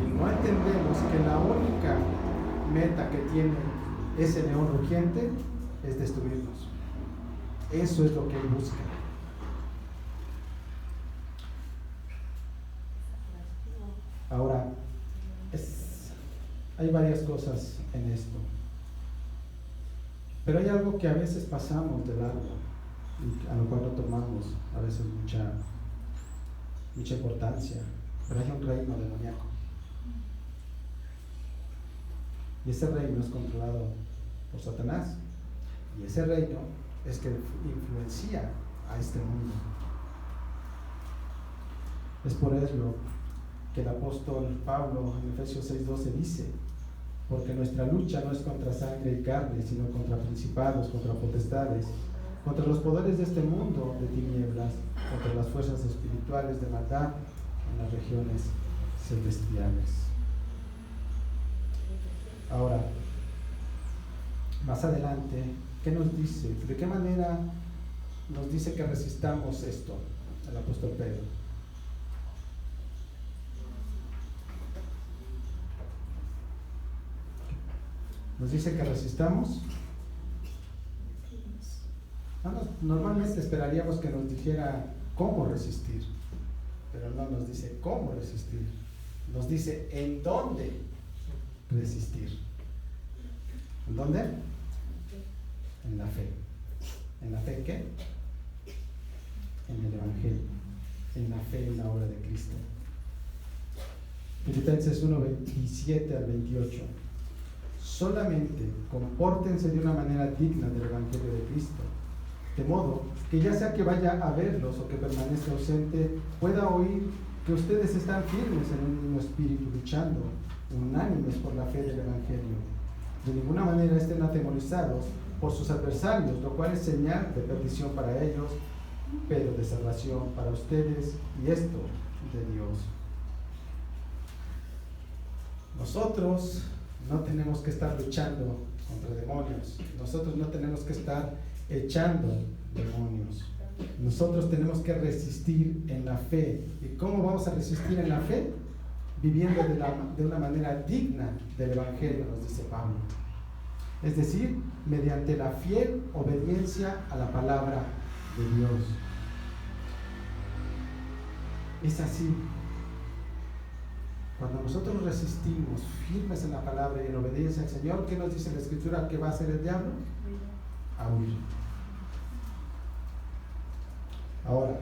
Y no entendemos que la única meta que tiene ese león rugiente es destruirnos. Eso es lo que él busca. Ahora, hay varias cosas en esto. Pero hay algo que a veces pasamos de largo y a lo cual no tomamos a veces mucha importancia. Pero hay un reino demoníaco. Y ese reino es controlado por Satanás. Y ese reino es que influencia a este mundo. Es por eso que el apóstol Pablo en Efesios 6:12 dice: porque nuestra lucha no es contra sangre y carne, sino contra principados, contra potestades, contra los poderes de este mundo de tinieblas, contra las fuerzas espirituales de maldad en las regiones celestiales. Ahora, más adelante, ¿qué nos dice? ¿De qué manera nos dice que resistamos esto, el apóstol Pedro? Nos dice que resistamos. Normalmente esperaríamos que nos dijera cómo resistir, pero no nos dice cómo resistir. Nos dice en dónde resistir. ¿En dónde? En la fe. ¿En la fe qué? En el Evangelio. En la fe en la obra de Cristo. Filipenses 1, 27 al 28. Solamente compórtense de una manera digna del Evangelio de Cristo, de modo que ya sea que vaya a verlos o que permanezca ausente, pueda oír que ustedes están firmes en un mismo espíritu, luchando, unánimes por la fe del Evangelio. De ninguna manera estén atemorizados por sus adversarios, lo cual es señal de perdición para ellos, pero de salvación para ustedes, y esto de Dios. Nosotros no tenemos que estar luchando contra demonios. Nosotros no tenemos que estar echando demonios. Nosotros tenemos que resistir en la fe. ¿Y cómo vamos a resistir en la fe? Viviendo de una manera digna del Evangelio, nos dice Pablo. Es decir, mediante la fiel obediencia a la palabra de Dios. Es así. Cuando nosotros resistimos firmes en la palabra y en obediencia al Señor, ¿qué nos dice la Escritura que va a hacer el diablo? A huir. Ahora,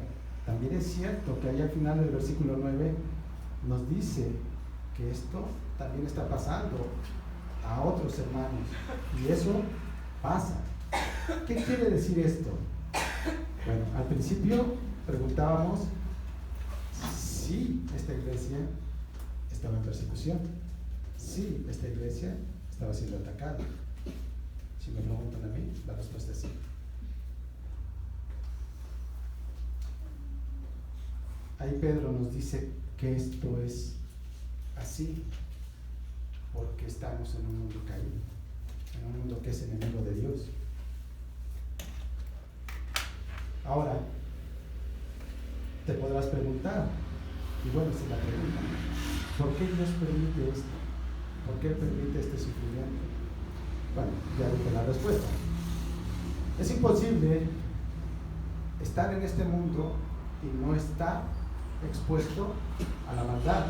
también es cierto que ahí al final del versículo 9 nos dice que esto también está pasando a otros hermanos, y eso pasa. ¿Qué quiere decir esto? Bueno, al principio preguntábamos si esta iglesia estaba en persecución, si esta iglesia estaba siendo atacada. Si me preguntan a mí, la respuesta es sí. Ahí Pedro nos dice que esto es así porque estamos en un mundo caído, en un mundo que es enemigo de Dios. Ahora, te podrás preguntar, y bueno, si la pregunta, ¿por qué Dios permite esto? ¿Por qué permite este sufrimiento? Bueno, ya dije la respuesta. Es imposible estar en este mundo y no estar expuesto a la maldad.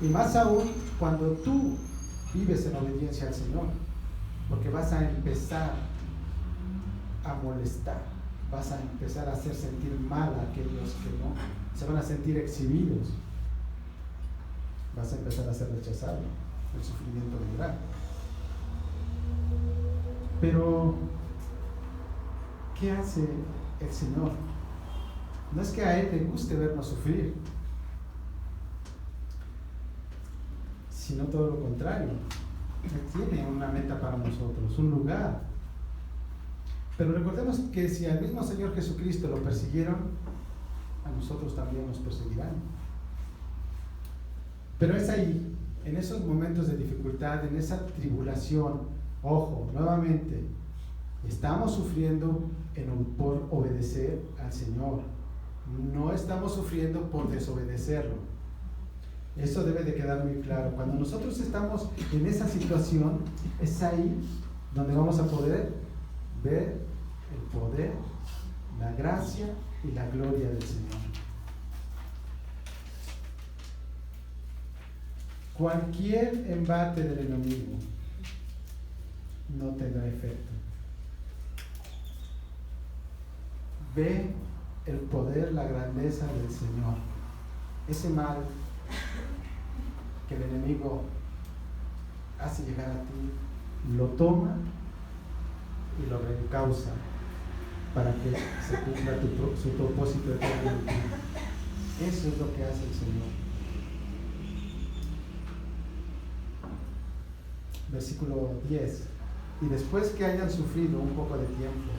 Y más aún cuando tú vives en obediencia al Señor, porque vas a empezar a molestar, vas a empezar a hacer sentir mal a aquellos que no, se van a sentir exhibidos, vas a empezar a ser rechazado, el sufrimiento vendrá. Pero, ¿qué hace el Señor? No es que a Él le guste vernos sufrir, sino todo lo contrario. Él tiene una meta para nosotros, un lugar. Pero recordemos que si al mismo Señor Jesucristo lo persiguieron, a nosotros también nos perseguirán. Pero es ahí, en esos momentos de dificultad, en esa tribulación, ojo, nuevamente, estamos sufriendo por obedecer al Señor. No estamos sufriendo por desobedecerlo. Eso debe de quedar muy claro. Cuando nosotros estamos en esa situación, es ahí donde vamos a poder ver el poder, la gracia y la gloria del Señor. Cualquier embate del enemigo no tendrá efecto. Ve el poder, la grandeza del Señor. Ese mal que el enemigo hace llegar a ti, lo toma y lo reencausa para que se cumpla su propósito eterno en ti. Eso es lo que hace el Señor. Versículo 10. Y después que hayan sufrido un poco de tiempo,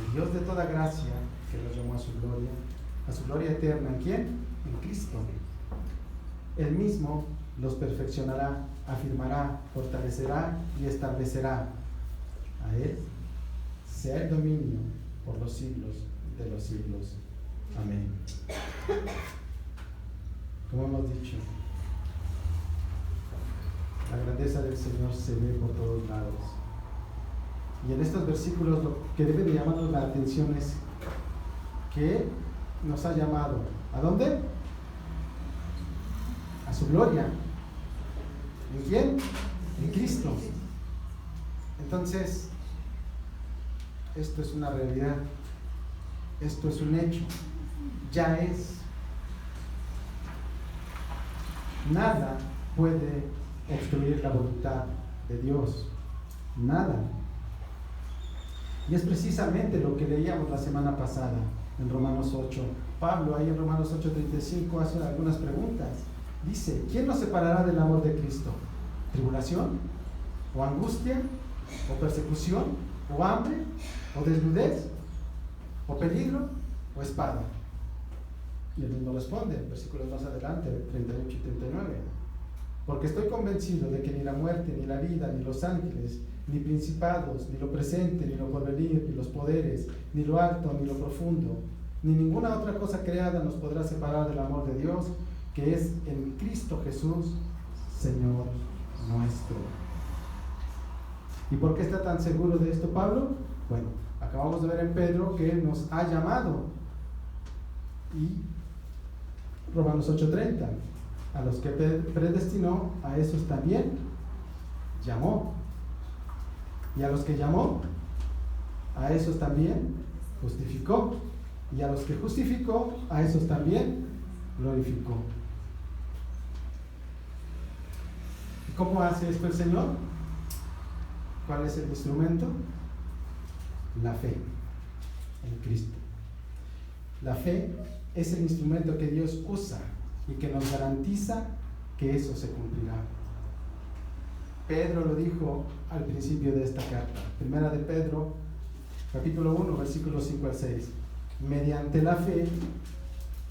el Dios de toda gracia, que los llamó a su gloria eterna, ¿en quién? En Cristo. Él mismo los perfeccionará, afirmará, fortalecerá y establecerá. A Él sea el dominio por los siglos de los siglos. Amén. Como hemos dicho, la grandeza del Señor se ve por todos lados. Y en estos versículos lo que debe de llamarnos la atención es que nos ha llamado. ¿A dónde? A su gloria. ¿En quién? En Cristo. Entonces, esto es una realidad. Esto es un hecho. Ya es. Nada puede obstruir la voluntad de Dios. Nada. Y es precisamente lo que leíamos la semana pasada en Romanos 8. Pablo ahí en Romanos 8:35 hace algunas preguntas. Dice, ¿quién nos separará del amor de Cristo? ¿Tribulación? ¿O angustia? ¿O persecución? ¿O hambre? ¿O desnudez? ¿O peligro? ¿O espada? Y él mismo responde, versículos más adelante, 38 y 39. Porque estoy convencido de que ni la muerte, ni la vida, ni los ángeles, ni principados, ni lo presente, ni lo porvenir, ni los poderes, ni lo alto, ni lo profundo, ni ninguna otra cosa creada nos podrá separar del amor de Dios, que es en Cristo Jesús, Señor nuestro. ¿Y por qué está tan seguro de esto Pablo? Bueno, acabamos de ver en Pedro que Él nos ha llamado. Y Romanos 8:30, a los que predestinó, a esos también llamó. Y a los que llamó, a esos también justificó. Y a los que justificó, a esos también glorificó. ¿Y cómo hace esto el Señor? ¿Cuál es el instrumento? La fe en Cristo. La fe es el instrumento que Dios usa y que nos garantiza que eso se cumplirá. Pedro lo dijo al principio de esta carta, primera de Pedro, capítulo 1, versículos 5 al 6. Mediante la fe,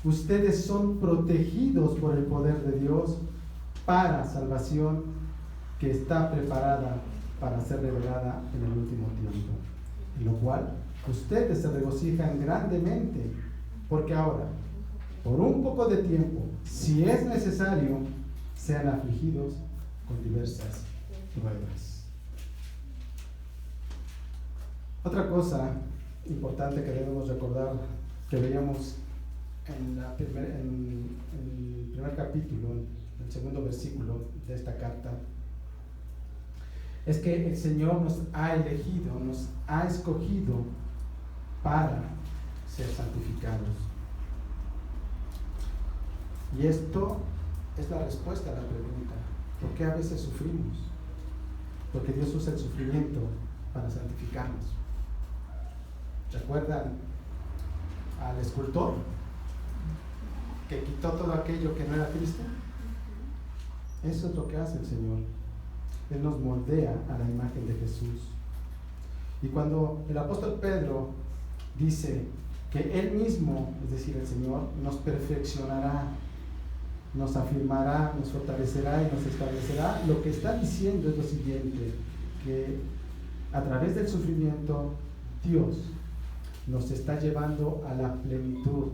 ustedes son protegidos por el poder de Dios para salvación que está preparada para ser revelada en el último tiempo. En lo cual, ustedes se regocijan grandemente, porque ahora, por un poco de tiempo, si es necesario, sean afligidos con diversas pruebas. Otra cosa importante que debemos recordar, que veíamos en el primer capítulo, el segundo versículo de esta carta, es que el Señor nos ha elegido, nos ha escogido para ser santificados. Y esto es la respuesta a la pregunta: ¿por qué a veces sufrimos? Porque Dios usa el sufrimiento para santificarnos. ¿Recuerdan al escultor que quitó todo aquello que no era Cristo? Eso es lo que hace el Señor. Él nos moldea a la imagen de Jesús. Y cuando el apóstol Pedro dice que Él mismo, es decir, el Señor, nos perfeccionará, nos afirmará, nos fortalecerá y nos establecerá, lo que está diciendo es lo siguiente: que a través del sufrimiento Dios nos está llevando a la plenitud,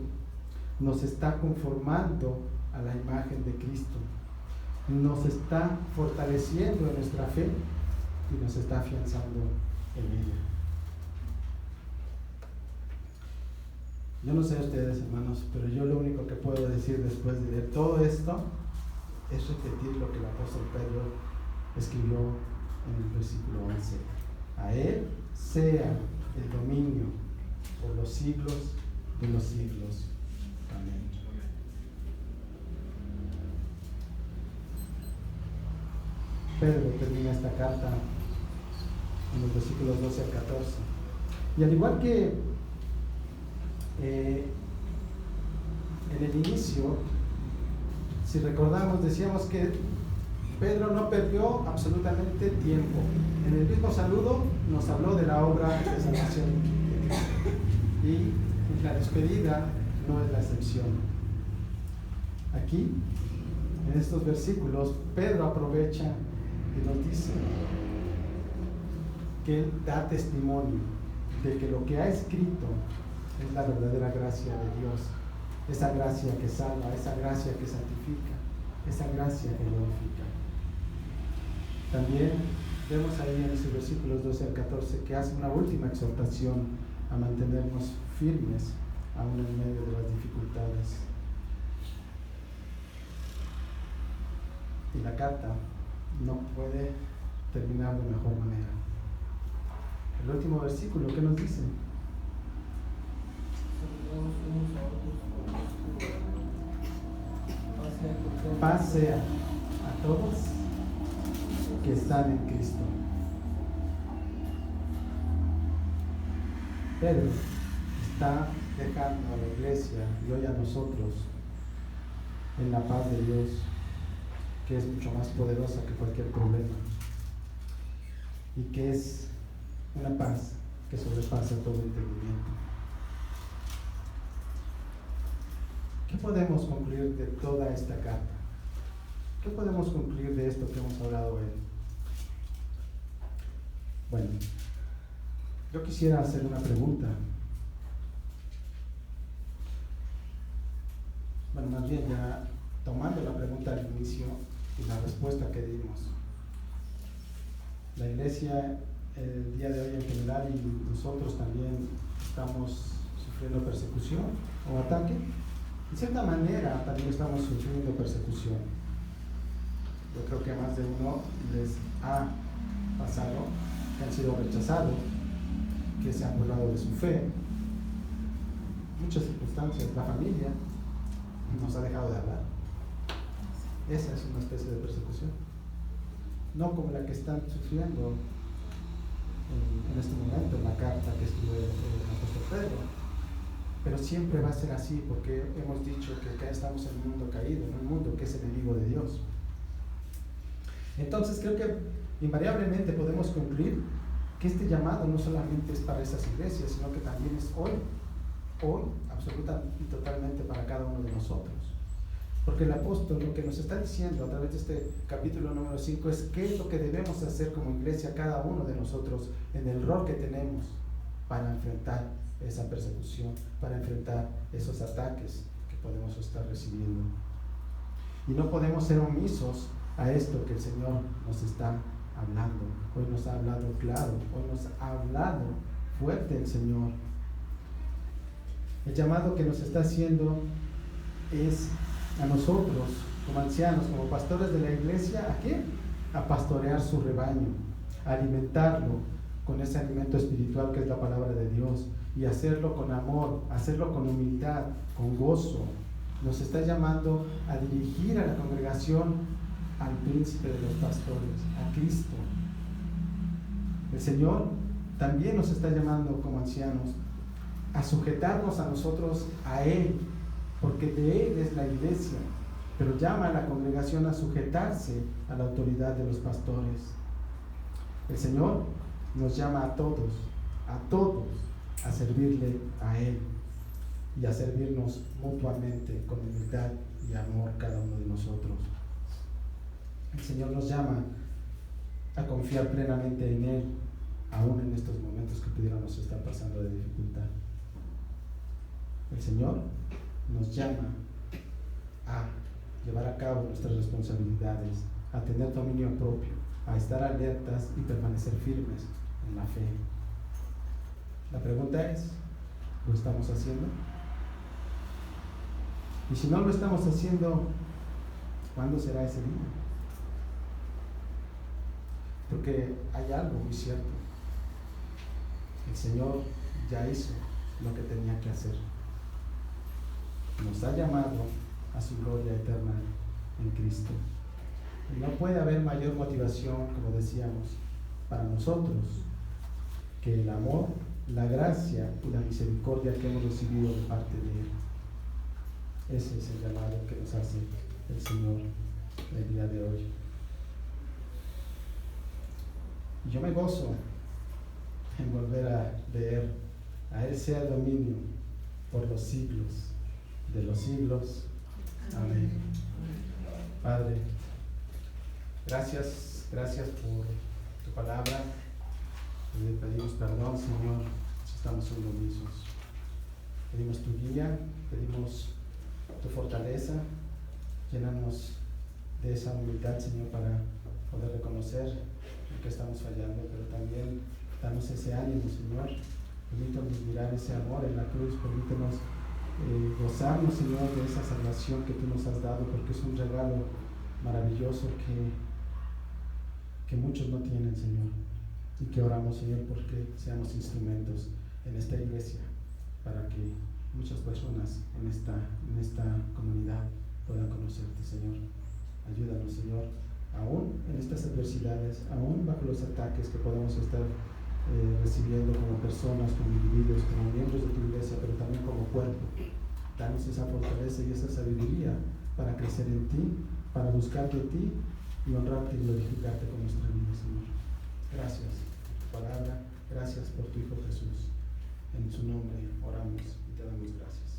nos está conformando a la imagen de Cristo, nos está fortaleciendo en nuestra fe y nos está afianzando en ella. Yo no sé ustedes, hermanos, pero yo lo único que puedo decir después de leer todo esto es repetir lo que el apóstol Pedro escribió en el versículo 11: a Él sea el dominio por los siglos de los siglos. Amén. Pedro termina esta carta en los versículos 12 al 14. Y al igual que en el inicio, si recordamos, decíamos que Pedro no perdió absolutamente tiempo. En el mismo saludo nos habló de la obra de salvación. Y la despedida no es la excepción. Aquí, en estos versículos, Pedro aprovecha y nos dice que Él da testimonio de que lo que ha escrito es la verdadera gracia de Dios, esa gracia que salva, esa gracia que santifica, esa gracia que glorifica. También vemos ahí en esos versículos 12 al 14 que hace una última exhortación a mantenernos firmes aún en medio de las dificultades. Y la carta no puede terminar de mejor manera. El último versículo, ¿qué nos dice? Paz sea a todos que están en Cristo. Pedro está dejando a la iglesia y hoy a nosotros en la paz de Dios, que es mucho más poderosa que cualquier problema y que es una paz que sobrepasa todo entendimiento. ¿Qué podemos concluir de toda esta carta? ¿Qué podemos concluir de esto que hemos hablado hoy? Bueno, yo quisiera hacer una pregunta. Bueno, más bien ya tomando la pregunta al inicio y la respuesta que dimos. La iglesia el día de hoy en general y nosotros también estamos sufriendo persecución o ataque. De cierta manera también estamos sufriendo persecución. Yo creo que a más de uno les ha pasado que han sido rechazados, que se han burlado de su fe. Muchas circunstancias, la familia nos ha dejado de hablar. Esa es una especie de persecución. No como la que están sufriendo en este momento, en la carta que escribió el apóstol Pedro. Pero siempre va a ser así, porque hemos dicho que acá estamos en un mundo caído, en un mundo que es enemigo de Dios. Entonces creo que invariablemente podemos concluir que este llamado no solamente es para esas iglesias, sino que también es hoy, absoluta y totalmente para cada uno de nosotros. Porque el apóstol lo que nos está diciendo a través de este capítulo número 5 es qué es lo que debemos hacer como iglesia cada uno de nosotros en el rol que tenemos para enfrentar esa persecución, para enfrentar esos ataques que podemos estar recibiendo. Y no podemos ser omisos a esto que el Señor nos está hablando. Hoy nos ha hablado claro, hoy nos ha hablado fuerte el Señor. El llamado que nos está haciendo es a nosotros, como ancianos, como pastores de la iglesia, ¿a qué? A pastorear su rebaño, a alimentarlo con ese alimento espiritual que es la palabra de Dios, y hacerlo con amor, hacerlo con humildad, con gozo. Nos está llamando a dirigir a la congregación al príncipe de los pastores, a Cristo. El Señor también nos está llamando como ancianos a sujetarnos a nosotros a Él, porque de Él es la iglesia, pero llama a la congregación a sujetarse a la autoridad de los pastores. El Señor nos llama a todos, a servirle a Él y a servirnos mutuamente con humildad y amor cada uno de nosotros. El Señor nos llama a confiar plenamente en Él, aún en estos momentos que pudiéramos estar pasando de dificultad. El Señor nos llama a llevar a cabo nuestras responsabilidades, a tener dominio propio, a estar alertas y permanecer firmes en la fe. La pregunta es, ¿lo estamos haciendo? Y si no lo estamos haciendo, ¿cuándo será ese día? Porque hay algo muy cierto. El Señor ya hizo lo que tenía que hacer. Nos ha llamado a su gloria eterna en Cristo. Y no puede haber mayor motivación, como decíamos, para nosotros que el amor, la gracia y la misericordia que hemos recibido de parte de Él. Ese es el llamado que nos hace el Señor el día de hoy. Y yo me gozo en volver a leer: a Él sea el dominio por los siglos de los siglos. Amén. Padre, gracias por tu palabra. Le pedimos perdón, Señor, si estamos sumisos. Pedimos tu guía, pedimos tu fortaleza, llénanos de esa humildad, Señor, para poder reconocer que estamos fallando, pero también danos ese ánimo, Señor. Permítanos mirar ese amor en la cruz, permítanos gozarnos, Señor, de esa salvación que tú nos has dado, porque es un regalo maravilloso que muchos no tienen, Señor, y que oramos, Señor, porque seamos instrumentos en esta iglesia para que muchas personas en esta comunidad puedan conocerte, Señor. Ayúdanos, Señor, aún en estas adversidades, aún bajo los ataques que podamos estar recibiendo como personas, como individuos, como miembros de tu iglesia, pero también como cuerpo. Danos esa fortaleza y esa sabiduría para crecer en ti, para buscar de ti y honrarte y glorificarte con nuestra vida, Señor. Gracias por tu palabra, gracias por tu Hijo Jesús. En su nombre oramos y te damos gracias.